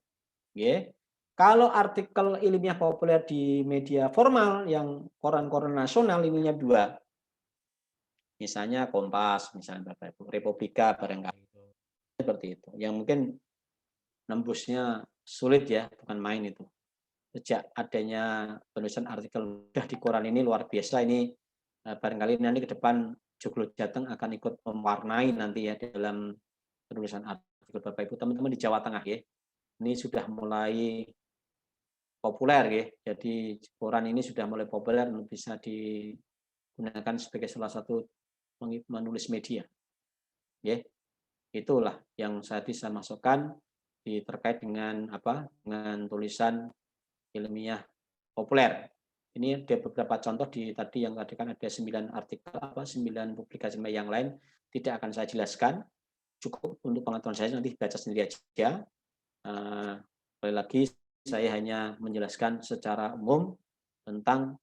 Yeah. Kalau artikel ilmiah populer di media formal yang koran-koran nasional nilainya 2. Misalnya Kompas, misalnya Bapak Ibu, Republika barangkali seperti itu. Yang mungkin nembusnya sulit ya, bukan main itu. Sejak adanya penulisan artikel di koran ini luar biasa, ini barangkali nanti ke depan Joglo Jateng akan ikut mewarnai nanti ya dalam penulisan artikel Bapak Ibu. Teman-teman di Jawa Tengah ya. Ini sudah mulai populer ya. Jadi koran ini sudah mulai populer, bisa digunakan sebagai salah satu menulis media. Ya. Itulah yang saya bisa masukkan terkait dengan dengan tulisan ilmiah populer. Ini ada beberapa contoh tadi yang tadi kan ada 9 artikel 9 publikasi yang lain, tidak akan saya jelaskan. Cukup untuk pengetahuan saya, nanti baca sendiri aja. Sekali lagi saya hanya menjelaskan secara umum tentang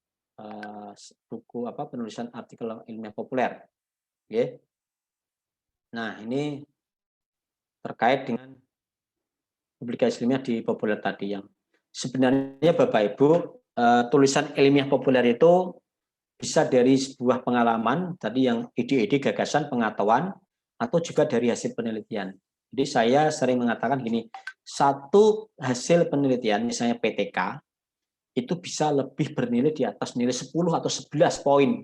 buku penulisan artikel ilmiah populer. Okay. Nah, ini terkait dengan publikasi ilmiah di populer tadi yang sebenarnya Bapak Ibu, tulisan ilmiah populer itu bisa dari sebuah pengalaman tadi yang ide-ide, gagasan, pengetahuan, atau juga dari hasil penelitian. Jadi saya sering mengatakan gini, satu hasil penelitian misalnya PTK itu bisa lebih bernilai di atas nilai 10 atau 11 poin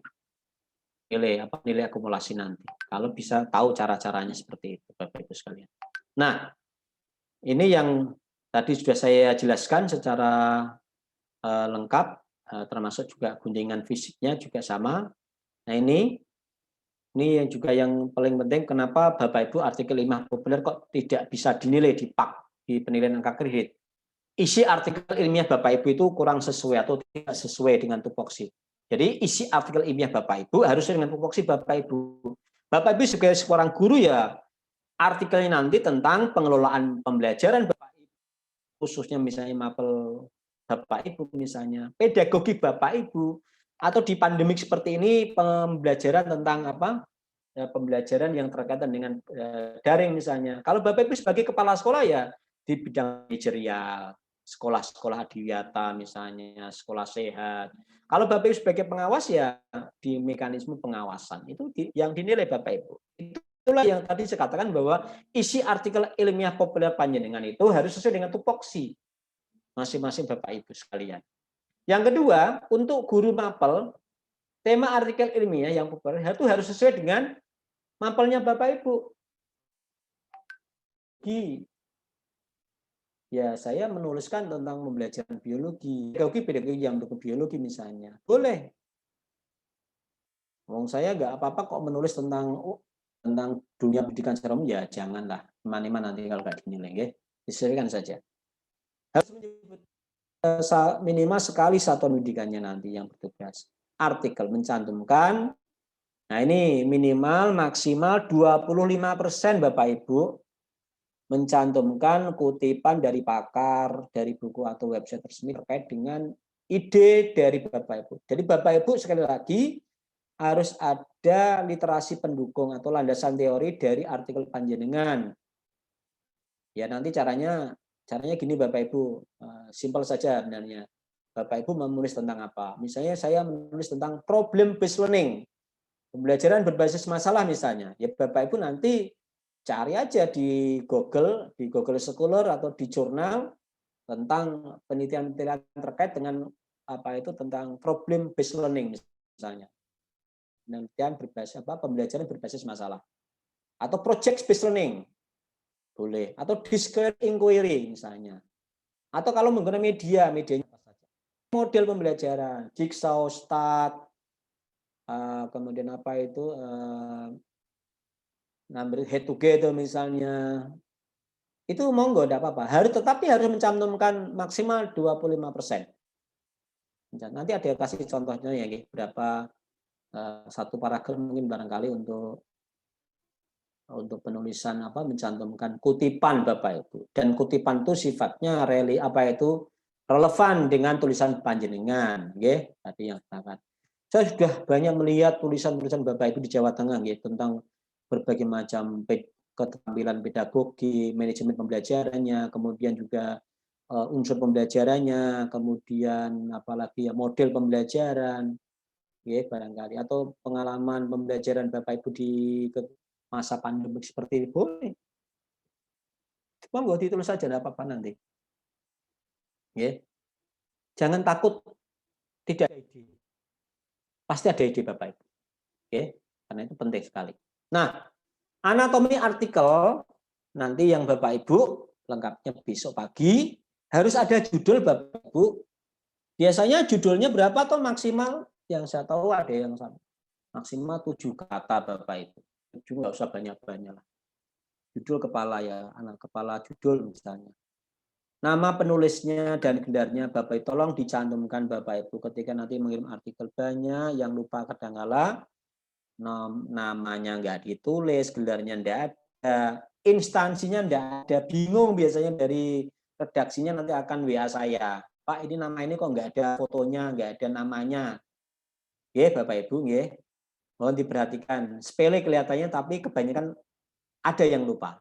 nilai akumulasi nanti. Kalau bisa tahu cara-caranya seperti itu Bapak Ibu sekalian. Nah, ini yang tadi sudah saya jelaskan secara lengkap, termasuk juga guntingan fisiknya juga sama. Nah ini yang juga yang paling penting, kenapa Bapak Ibu artikel ilmiah populer kok tidak bisa dinilai di PAK, di penilaian angka kredit. Isi artikel ilmiah Bapak Ibu itu kurang sesuai atau tidak sesuai dengan tupoksi. Jadi isi artikel ilmiah Bapak Ibu harus sesuai dengan tupoksi Bapak Ibu. Bapak Ibu sebagai seorang guru ya, artikelnya nanti tentang pengelolaan pembelajaran Bapak Ibu, khususnya misalnya mapel Bapak Ibu misalnya, pedagogi Bapak Ibu, atau di pandemik seperti ini pembelajaran tentang pembelajaran yang terkaitan dengan daring misalnya. Kalau Bapak Ibu sebagai kepala sekolah ya di bidang manajerial, sekolah-sekolah adiwiyata misalnya, sekolah sehat. Kalau Bapak Ibu sebagai pengawas ya di mekanisme pengawasan. Itu yang dinilai Bapak Ibu. Itulah yang tadi saya katakan bahwa isi artikel ilmiah populer panjenengan itu harus sesuai dengan tupoksi masing-masing Bapak Ibu sekalian. Yang kedua, untuk guru mapel, tema artikel ilmiah yang populer itu harus sesuai dengan mapelnya Bapak Ibu. Ya, saya menuliskan tentang pembelajaran biologi, pedagogi yang untuk biologi misalnya. Boleh. Wong saya nggak apa-apa kok menulis tentang dunia pendidikan secara umum, ya janganlah. Mana nanti kalau nggak dinilai, ya. Disesuaikan saja. Harus menyebut minimal sekali satuan pendidikannya nanti yang bertugas. Artikel mencantumkan, nah ini minimal maksimal 25% Bapak Ibu mencantumkan kutipan dari pakar, dari buku atau website resmi terkait dengan ide dari Bapak Ibu. Jadi Bapak Ibu sekali lagi harus ada literasi pendukung atau landasan teori dari artikel panjenengan. Ya nanti caranya gini Bapak Ibu, simpel saja sebenarnya. Bapak Ibu menulis tentang apa? Misalnya saya menulis tentang problem based learning, pembelajaran berbasis masalah misalnya. Ya Bapak Ibu nanti cari aja di Google Scholar atau di jurnal tentang penelitian-penelitian terkait dengan tentang problem based learning misalnya. Penelitian berbasis pembelajaran berbasis masalah. Atau project based learning. Boleh. Atau discrete inquiry misalnya. Atau kalau menggunakan medianya apa saja. Model pembelajaran, Jigsaw, Start, kemudian number head together misalnya. Itu monggo enggak apa-apa. Tetapi harus mencantumkan maksimal 25%. Nanti ada kasih contohnya ya, berapa satu paragraf mungkin barangkali untuk penulisan mencantumkan kutipan Bapak Ibu, dan kutipan itu sifatnya relevan dengan tulisan panjenengan, nggih. Tadi yang katakan. Saya sudah banyak melihat tulisan-tulisan Bapak Ibu di Jawa Tengah nggih tentang berbagai macam keterampilan pedagogi, manajemen pembelajarannya, kemudian juga unsur pembelajarannya, kemudian apalagi ya model pembelajaran, ya barangkali, atau pengalaman pembelajaran Bapak Ibu di masa pandemi seperti itu, boleh. Monggo ditulis saja, tidak apa-apa nanti. Ya. Jangan takut tidak ada ide. Pasti ada ide Bapak Ibu. Ya. Karena itu penting sekali. Nah, anatomi artikel nanti yang Bapak Ibu lengkapnya besok pagi harus ada judul Bapak Ibu. Biasanya judulnya berapa atau maksimal? Yang saya tahu ada yang maksimal 7 kata Bapak Ibu. 7 nggak usah banyak-banyak lah. Judul kepala ya, anak kepala judul misalnya. Nama penulisnya dan gendarnya Bapak Ibu tolong dicantumkan Bapak Ibu ketika nanti mengirim artikel banyak yang lupa kadangkala namanya nggak ditulis, gelarnya nggak ada, instansinya nggak ada, bingung biasanya dari redaksinya nanti akan WA saya, Pak ini nama ini kok nggak ada fotonya, nggak ada namanya. Ya Bapak Ibu, ya mohon diperhatikan. Sepele kelihatannya tapi kebanyakan ada yang lupa.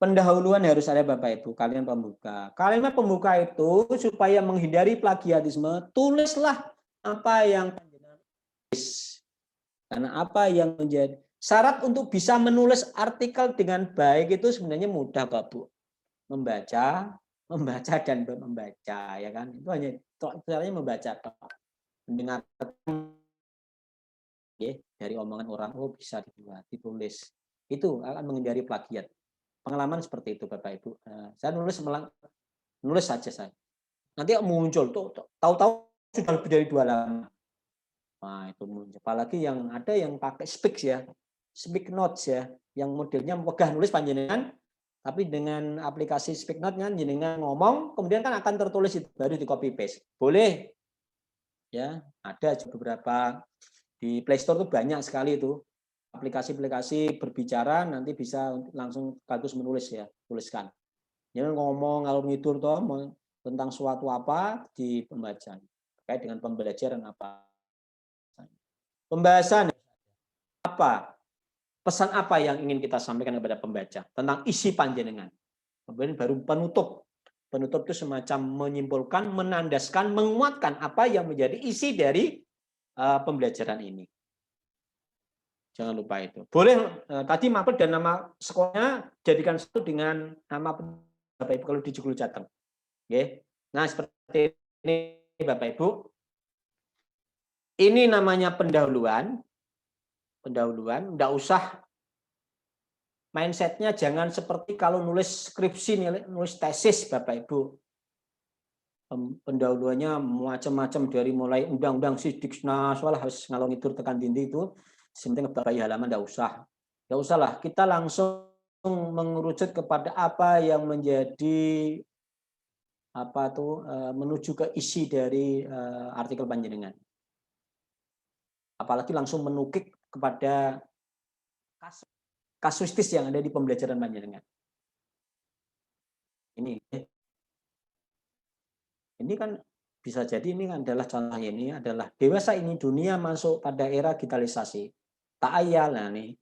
Pendahuluan harus ada Bapak Ibu, kalian pembuka. Kalimat pembuka itu supaya menghindari plagiatisme, tulislah apa yang tulis. Karena apa yang menjadi syarat untuk bisa menulis artikel dengan baik itu sebenarnya mudah Bapak Bu. Membaca dan membaca ya kan. Itu hanya caranya membaca mendengarkan ya, dari omongan orang bisa dibuat, ditulis. Itu akan menghindari plagiat. Pengalaman seperti itu Bapak Ibu. Saya nulis saja saya. Nanti muncul tuh tahu-tahu sudah lebih dari 2 halaman. Nah, itu muncul. Apalagi yang ada yang pakai Speak Notes ya, yang modelnya megah nulis panjenengan, tapi dengan aplikasi Speak Notes kan jenengan ngomong, kemudian kan akan tertulis itu baru di copy paste. Boleh. Ya, ada beberapa di Play Store tuh banyak sekali itu. Aplikasi-aplikasi berbicara nanti bisa langsung bagus menulis ya, tuliskan. Jangan ngomong ngalur ngidur toh tentang suatu apa di pembacaan terkait dengan pembelajaran apa. Pembahasan apa? Pesan apa yang ingin kita sampaikan kepada pembaca tentang isi panjenengan. Kemudian baru penutup. Penutup itu semacam menyimpulkan, menandaskan, menguatkan apa yang menjadi isi dari pembelajaran ini. Jangan lupa itu. Boleh tadi mapel dan nama sekolahnya jadikan satu dengan nama Bapak Ibu kalau di Joglo Jateng. Oke. Nah, seperti ini Bapak Ibu. Ini namanya pendahuluan. Pendahuluan, enggak usah mindsetnya jangan seperti kalau nulis skripsi, nulis tesis Bapak Ibu. Pendahuluannya macam-macam dari mulai undang-undang Sidiknas, harus ngalor ngidul tekan dindi itu. Sebenarnya Bapak halaman enggak usah. Enggak usahlah, kita langsung mengerucut kepada apa yang menjadi menuju ke isi dari artikel panjenengan. Apalagi langsung menukik kepada kasuistis yang ada di pembelajaran panjenengan. Ini kan bisa jadi ini adalah contohnya, ini adalah dewasa ini dunia masuk pada era digitalisasi. Ta'ayal, nah nih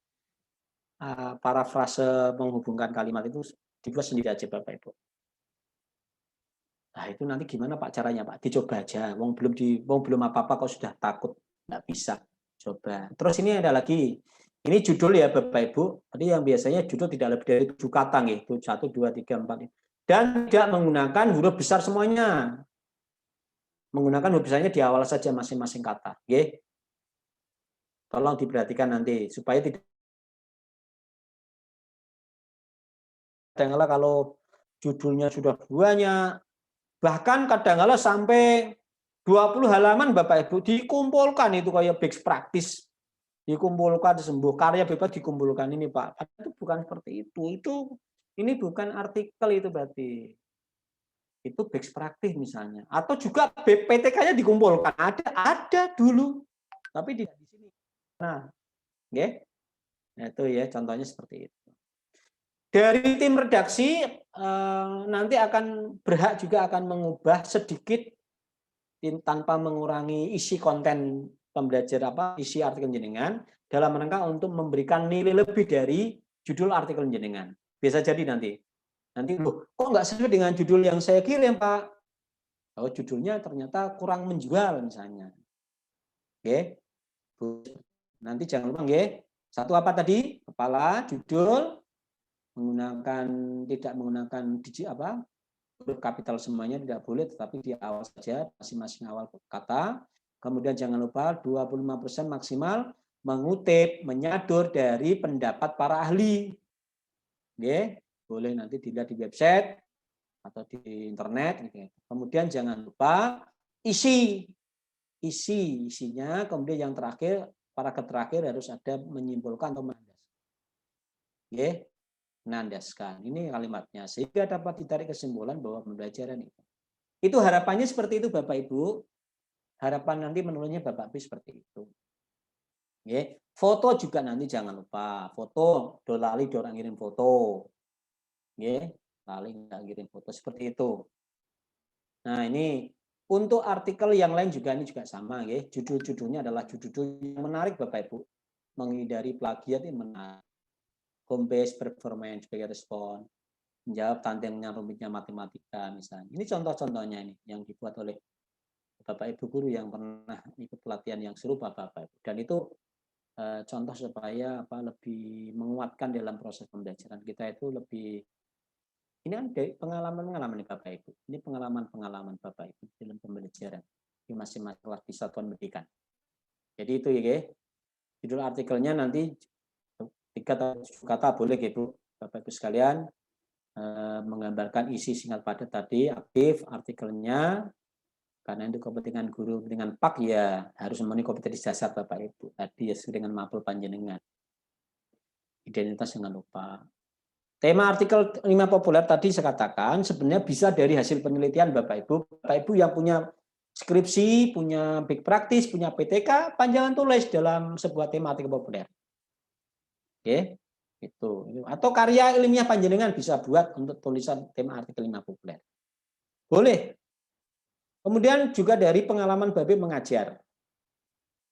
parafrase menghubungkan kalimat itu dibuat sendiri aja Bapak Ibu. Nah itu nanti gimana Pak caranya Pak? Dicoba aja. Wong belum apa-apa kok sudah takut, nggak bisa. Coba. Terus ini ada lagi. Ini judul ya Bapak Ibu. Tadi yang biasanya judul tidak lebih dari 7 kata gitu. 1, 2, 3, 4. Dan tidak menggunakan huruf besar semuanya. Menggunakan huruf besarnya di awal saja masing-masing kata. Oke. Tolong diperhatikan nanti supaya tidak kadang-kala kalau judulnya sudah banyak, bahkan kadang-kala sampai 20 halaman Bapak Ibu dikumpulkan itu kayak best practice. Dikumpulkan sembuh karya bebas dikumpulkan ini Pak. Itu bukan seperti itu. Ini bukan artikel itu berarti. Itu best practice misalnya. Atau juga BPTK-nya dikumpulkan. Ada dulu. Tapi di sini. Nah, oke. Nah, itu ya contohnya seperti itu. Dari tim redaksi nanti akan berhak juga akan mengubah sedikit tanpa mengurangi isi konten pembelajaran isi artikel jenengan dalam rangka untuk memberikan nilai lebih dari judul artikel jenengan. Bisa jadi nanti loh, kok nggak sesuai dengan judul yang saya kirim Pak? Oh judulnya ternyata kurang menjual misalnya. Oke, nanti jangan lupa nggih. Satu apa tadi? Kepala, judul, tidak menggunakan huruf kapital semuanya tidak boleh, tetapi di awal saja masing-masing awal kata. Kemudian jangan lupa 25% maksimal mengutip, menyadur dari pendapat para ahli. Boleh nanti dilihat di website atau di internet gitu. Kemudian jangan lupa isinya, kemudian yang terakhir, paragraf terakhir harus ada menyimpulkan atau menandaskan. Ini kalimatnya sehingga dapat ditarik kesimpulan bahwa pembelajaran itu harapannya seperti itu Bapak Ibu. Harapan nanti menurutnya Bapak Ibu seperti itu. Foto juga nanti jangan lupa. Foto, lali orang kirim foto. Lali nggak kirim foto seperti itu. Nah, ini untuk artikel yang lain juga ini juga sama, judul-judulnya adalah judul yang menarik Bapak Ibu. Menghindari plagiat ini menarik. Home based performance sebagai respon, menjawab tantangan rumitnya matematika misalnya. Ini contoh-contohnya ini yang dibuat oleh Bapak Ibu guru yang pernah ikut pelatihan yang serupa Bapak Ibu. Dan itu contoh supaya lebih menguatkan dalam proses pembelajaran kita itu lebih. Ini kan dari pengalaman Bapak Ibu. Ini pengalaman Bapak Ibu dalam pembelajaran di masing-masing kelas di satuan pendidikan. Jadi itu judul artikelnya nanti 3 kata boleh Bu, Bapak Ibu sekalian, menggambarkan isi singkat padat tadi, aktif artikelnya, karena itu kepentingan guru, kepentingan PAK ya harus memenuhi kompetensi dasar Bapak Ibu. Tadi ya sesuai dengan mapel panjenengan. Identitas jangan lupa. Tema artikel 5 populer tadi saya katakan sebenarnya bisa dari hasil penelitian Bapak Ibu. Bapak Ibu yang punya skripsi, punya big practice, punya PTK, panjangan tulis dalam sebuah tema artikel populer. Itu. Atau karya ilmiah panjenengan bisa buat untuk tulisan tema artikel 5 populer. Boleh. Kemudian juga dari pengalaman Bapak Ibu mengajar.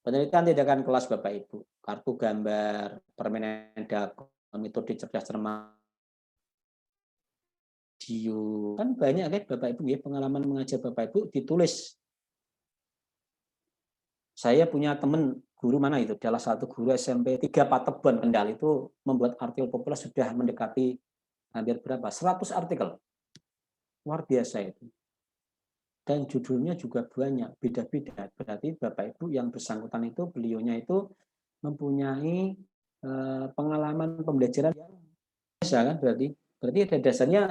Penelitian tindakan kelas Bapak Ibu, kartu gambar, permainan dagon, metode cerdas cermat, kan banyak Bapak Ibu pengalaman mengajar Bapak Ibu ditulis. Saya punya teman guru mana itu, salah satu guru SMP 3 Patebon Kendal itu membuat artikel populer sudah mendekati hampir berapa? 100 artikel. Luar biasa itu. Dan judulnya juga banyak, beda-beda. Berarti Bapak Ibu yang bersangkutan itu, beliaunya itu mempunyai pengalaman pembelajaran yang biasa kan berarti ada dasarnya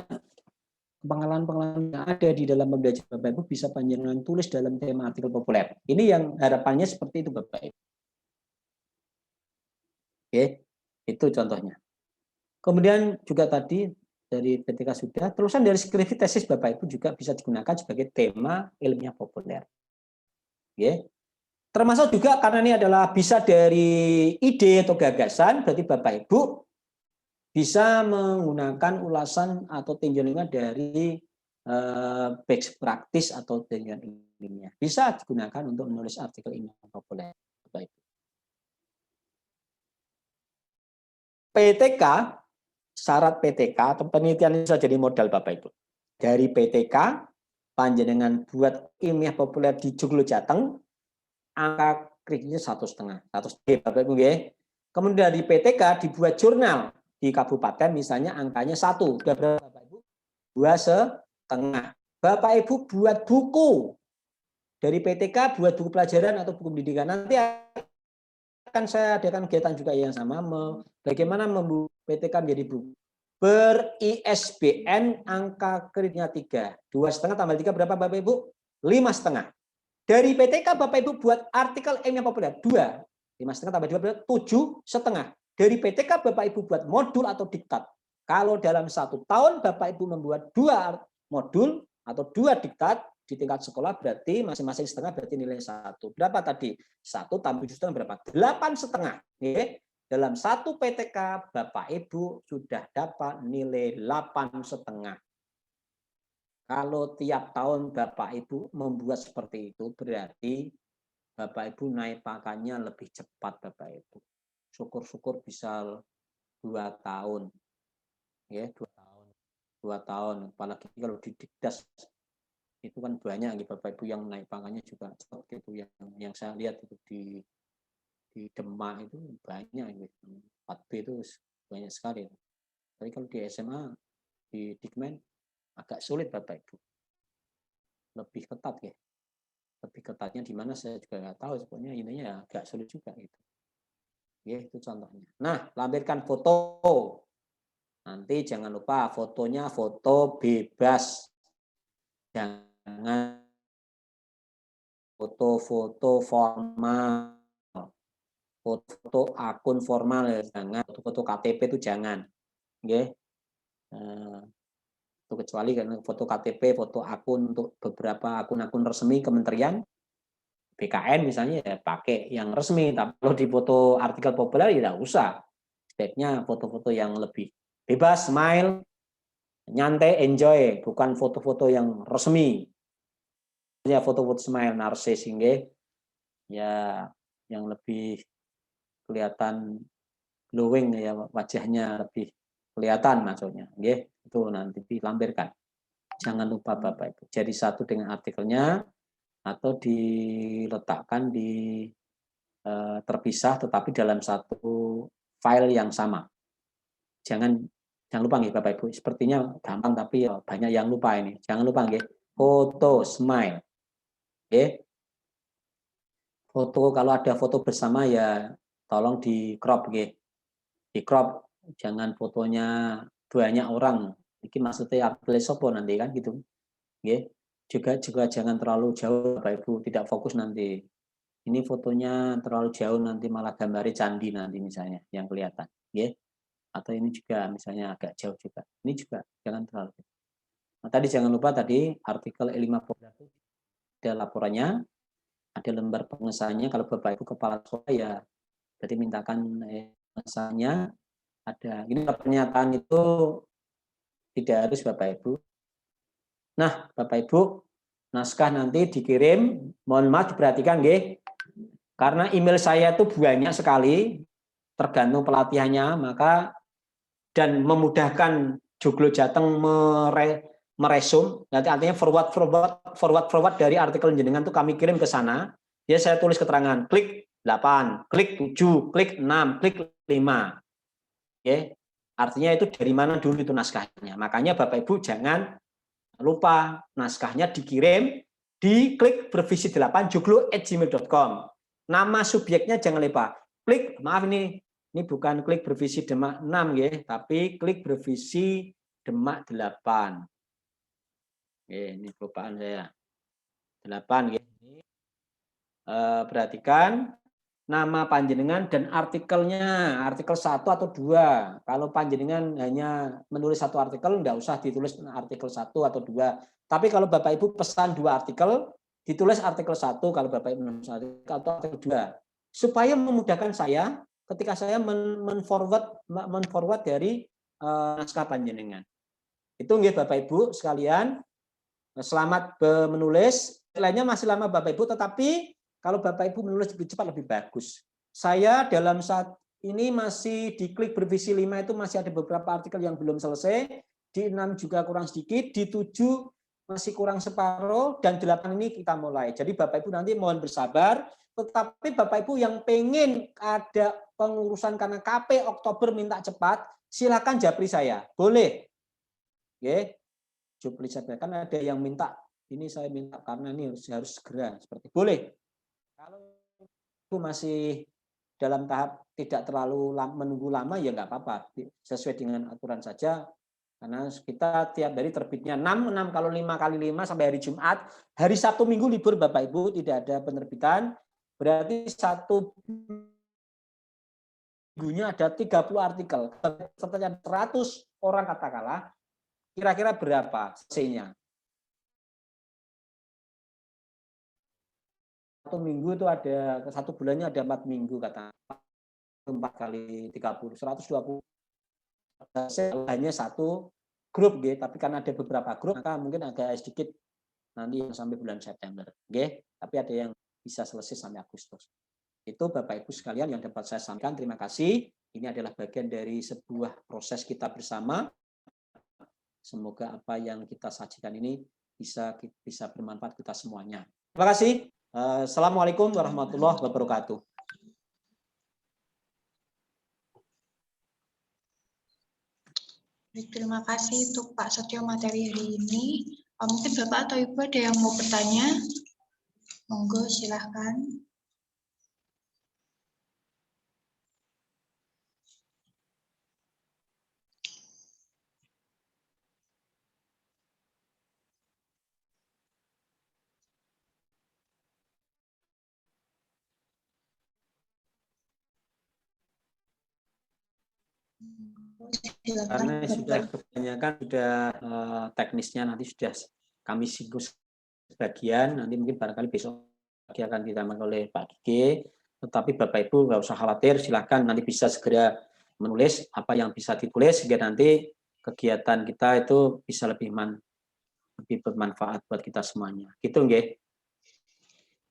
pengalaman-pengalaman yang ada di dalam pembelajaran Bapak Ibu bisa panjenengan tulis dalam tema artikel populer. Ini yang harapannya seperti itu Bapak Ibu. Itu contohnya. Kemudian juga tadi dari ketika sudah, terusan dari skripsi tesis Bapak Ibu juga bisa digunakan sebagai tema ilmiah populer. Termasuk juga karena ini adalah bisa dari ide atau gagasan, berarti Bapak Ibu bisa menggunakan ulasan atau tinjauan dari best practice atau tinjauan ilmiah. Bisa digunakan untuk menulis artikel ilmiah populer. Bapak Ibu. PTK, syarat PTK atau penelitian bisa jadi modal Bapak Ibu. Dari PTK, panjenengan buat ilmiah populer di Joglo Jateng, angka kritisnya 1,5. 1,5 Bapak Ibu Kemudian dari PTK dibuat jurnal di kabupaten misalnya angkanya 1. Sudah berapa Bapak Ibu? 2,5. Bapak Ibu buat buku. Dari PTK buat buku pelajaran atau buku pendidikan. Nanti akan saya adakan kegiatan juga yang sama. Bagaimana membuat PTK menjadi buku. Ber-ISBN angka kreditnya 3. 2,5 tambah 3 berapa Bapak Ibu? 5,5. Dari PTK Bapak Ibu buat artikel ilmiah populer 2. 5,5 tambah 2 berapa? 7,5. Dari PTK Bapak Ibu buat modul atau diktat. Kalau dalam 1 tahun Bapak Ibu membuat 2 modul atau 2 diktat di tingkat sekolah berarti masing-masing setengah berarti nilai 1. Berapa tadi? 1 tambah 7,5 berapa? 8,5. Dalam 1 PTK Bapak Ibu sudah dapat nilai 8,5. Kalau tiap tahun Bapak Ibu membuat seperti itu berarti Bapak Ibu naik pangkatnya lebih cepat Bapak Ibu. Syukur-syukur bisa 2 tahun. 2 tahun. 2 tahun. Apalagi kalau di Dikdas itu kan banyak Bapak Ibu yang naik pangkatnya juga cepat gitu yang saya lihat itu di Demak itu banyak gitu. 4B itu banyak sekali. Tapi kalau di SMA di Dikmen agak sulit Bapak Ibu. Lebih ketat Lebih ketatnya di mana saya juga nggak tahu sebenarnya ininya ya agak sulit juga gitu. Itu contohnya. Nah, lampirkan foto. Nanti jangan lupa fotonya foto bebas. Jangan foto-foto formal. Foto akun formal ya, jangan. Foto-foto KTP itu jangan. Oke. Itu kecuali karena foto KTP, foto akun untuk beberapa akun-akun resmi kementerian, BKN misalnya ya pakai yang resmi. Tapi kalau di foto artikel populer ya tidak usah. Sebaiknya foto-foto yang lebih bebas, smile, nyantai, enjoy, bukan foto-foto yang resmi. Ya foto-foto smile, narsis, ya yang lebih kelihatan glowing ya wajahnya lebih kelihatan maksudnya, itu nanti dilampirkan. Jangan lupa Bapak Ibu, jadi satu dengan artikelnya atau diletakkan di terpisah tetapi dalam satu file yang sama. Jangan lupa nih Bapak Ibu, sepertinya gampang tapi ya banyak yang lupa ini. Jangan lupa foto smile. Foto kalau ada foto bersama ya tolong di crop Di crop, jangan fotonya banyak orang. Ini maksudnya artikel sopo nanti kan gitu. Juga jangan terlalu jauh Bapak Ibu, tidak fokus nanti. Ini fotonya terlalu jauh nanti malah gambarnya candi nanti misalnya yang kelihatan, Atau ini juga misalnya agak jauh juga. Ini juga jangan terlalu. Nah, tadi jangan lupa tadi artikel E50 ada laporannya, ada lembar pengesahannya. Kalau Bapak Ibu kepala sekolah ya berarti mintakan pengesahannya ada. Ini pernyataan itu tidak harus Bapak Ibu. Nah, Bapak Ibu, naskah nanti dikirim, mohon maaf diperhatikan karena email saya itu banyak sekali, tergantung pelatihannya, maka dan memudahkan Joglo Jateng meresum, nanti artinya forward dari artikel jenengan itu kami kirim ke sana, ya saya tulis keterangan, klik 8, klik 7, klik 6, klik 5. Artinya itu dari mana dulu itu naskahnya. Makanya Bapak Ibu jangan lupa naskahnya dikirim di klik bervisi 8 joglo@gmail.com. Nama subjeknya jangan lupa. Klik, maaf ini bukan klik bervisi Demak 6 tapi klik bervisi Demak 8. Ini kelupaan saya. 8 perhatikan nama panjenengan dan artikelnya, artikel 1 atau 2. Kalau panjenengan hanya menulis satu artikel, enggak usah ditulis artikel 1 atau 2. Tapi kalau Bapak Ibu pesan 2 artikel, ditulis artikel 1 kalau Bapak Ibu menulis artikel atau artikel 2. Supaya memudahkan saya ketika saya men-forward dari naskah panjenengan. Itu Bapak Ibu sekalian, selamat menulis. Lainnya masih lama Bapak Ibu, tetapi kalau Bapak Ibu menulis lebih cepat lebih bagus. Saya dalam saat ini masih di klik bervisi 5 itu masih ada beberapa artikel yang belum selesai, di 6 juga kurang sedikit, di 7 masih kurang separuh, dan 8 ini kita mulai. Jadi Bapak Ibu nanti mohon bersabar, tetapi Bapak Ibu yang pengen ada pengurusan karena KP Oktober minta cepat, silakan japri saya. Boleh. Japri saya, kan ada yang minta, ini saya minta karena ini harus segera, seperti boleh. Kalau itu masih dalam tahap tidak terlalu menunggu lama ya nggak apa-apa, sesuai dengan aturan saja. Karena kita tiap hari terbitnya 6 kalau 5 kali 5 sampai hari Jumat, hari Sabtu Minggu libur Bapak Ibu, tidak ada penerbitan. Berarti satu minggunya ada 30 artikel. Setelah 100 orang katakanlah, kira-kira berapa selesainya? Satu minggu itu ada, satu bulannya ada 4 minggu kata 4 kali 30, 120. Hanya satu grup, tapi karena ada beberapa grup, maka mungkin agak sedikit nanti sampai bulan September. Tapi ada yang bisa selesai sampai Agustus. Itu Bapak Ibu sekalian yang dapat saya sampaikan. Terima kasih. Ini adalah bagian dari sebuah proses kita bersama. Semoga apa yang kita sajikan ini bisa bermanfaat kita semuanya. Terima kasih. Assalamualaikum warahmatullahi wabarakatuh. Terima kasih untuk Pak Setio materi hari ini. Mungkin Bapak atau Ibu ada yang mau bertanya? Monggo silahkan. Silakan. Karena sudah kebanyakan sudah teknisnya nanti sudah kami singgung sebagian, nanti mungkin barangkali besok lagi akan ditambahkan oleh Pak Gige. Tetapi Bapak Ibu nggak usah khawatir, silakan nanti bisa segera menulis apa yang bisa ditulis sehingga nanti kegiatan kita itu bisa lebih bermanfaat buat kita semuanya. Gitu nggih.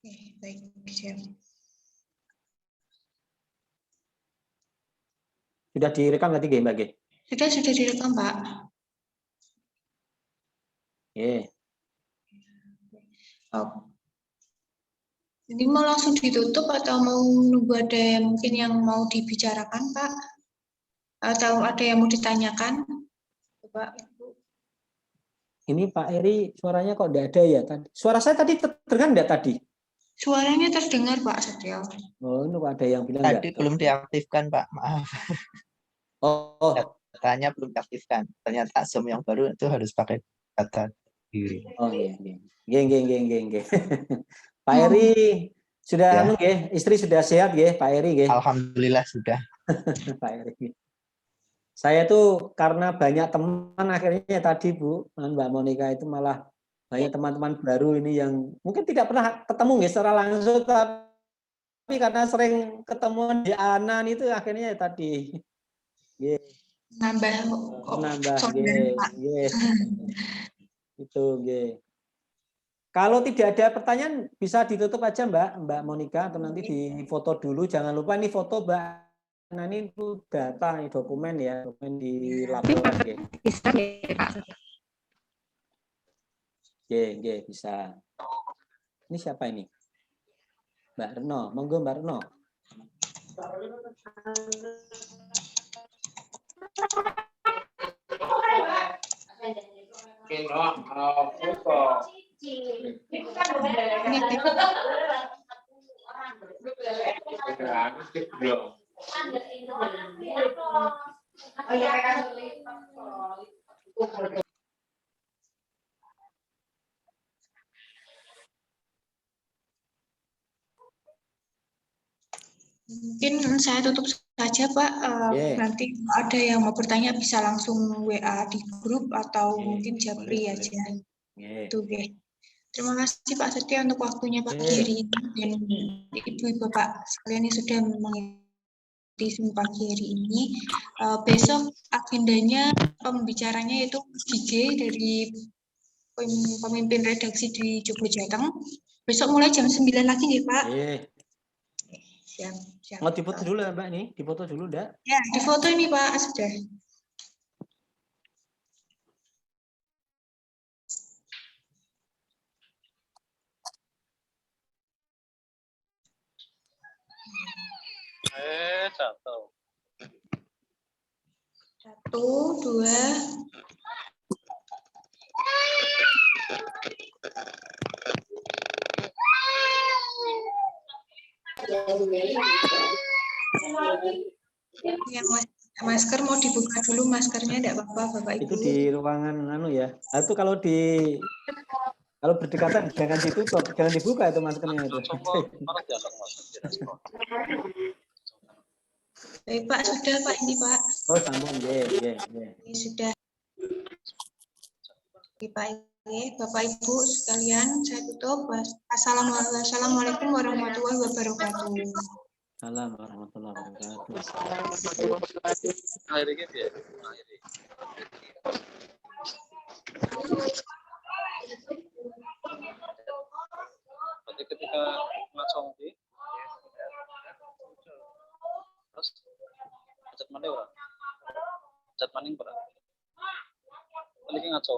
Oke, baik, siap. Sudah direkam tadi nggih Mbak Gih? Sudah direkam, Pak. Oke. Oh. Ini mau langsung ditutup atau mau nunggu ada yang mungkin yang mau dibicarakan, Pak? Atau ada yang mau ditanyakan? Pak, Ibu. Ini Pak Eri suaranya kok enggak ada ya tadi? Suara saya tadi terdengar enggak tadi? Suaranya terdengar, Pak Setio. Oh, ini kok ada yang bilang Tadi enggak? belum diaktifkan, Pak. Maaf. Oh, Datanya belum diaktifkan. Ternyata Zoom yang baru itu harus pakai data diri. oh iya, iya. Pak Eri sudah Ya. istri sudah sehat nggih, Pak Eri nggih? Alhamdulillah sudah. Pak Eri. Saya tuh karena banyak teman akhirnya tadi Bu, Mbak Monica itu malah banyak teman-teman baru ini yang mungkin tidak pernah ketemu nggih secara langsung, tapi karena sering ketemu di Anan itu akhirnya tadi. Nggih. Nambah Nggih. Itu nggih. Kalau tidak ada pertanyaan bisa ditutup aja Mbak Monica atau nanti di foto dulu. Jangan lupa ini foto Mbak. Nah ini itu data, ini dokumen ya, dokumen di laporan nggih. Bisa ya, Pak. Nggih, bisa. Ini siapa ini? Mbak Reno, monggo Mbak Reno. Mungkin saya tutup saja, Pak. Nanti kalau ada yang mau bertanya bisa langsung WA di grup atau mungkin japri aja. Itu, Oke. Terima kasih Pak Setia untuk waktunya pagi hari ini dan Ibu Bapak sekalian yang sudah mengikuti pagi hari ini. Besok agendanya pembicaranya itu DJ dari pemimpin redaksi di Joglo Jateng. Besok mulai jam 9 lagi nih Pak. Siap. Mau difoto dulu ya Mbak nih? Difoto dulu enggak? Ya, difoto ini Pak, sudah. Satu. 1, 2. Yang masker mau dibuka dulu maskernya, enggak apa-apa Bapak Ibu. Itu di ruangan ya. Itu kalau berdekatan jangan ditutup, jangan dibuka itu maskernya itu. Baik Pak, sudah Pak ini Pak. Oh, sambung, Ini sudah. Oke, Pak, Bapak Ibu sekalian, saya tutup. Assalamualaikum warahmatullahi wabarakatuh. Assalamualaikum warahmatullahi wabarakatuh. Berarti ketika langsung di terus cat maning ora? Cat maning ora? Ini ngacung.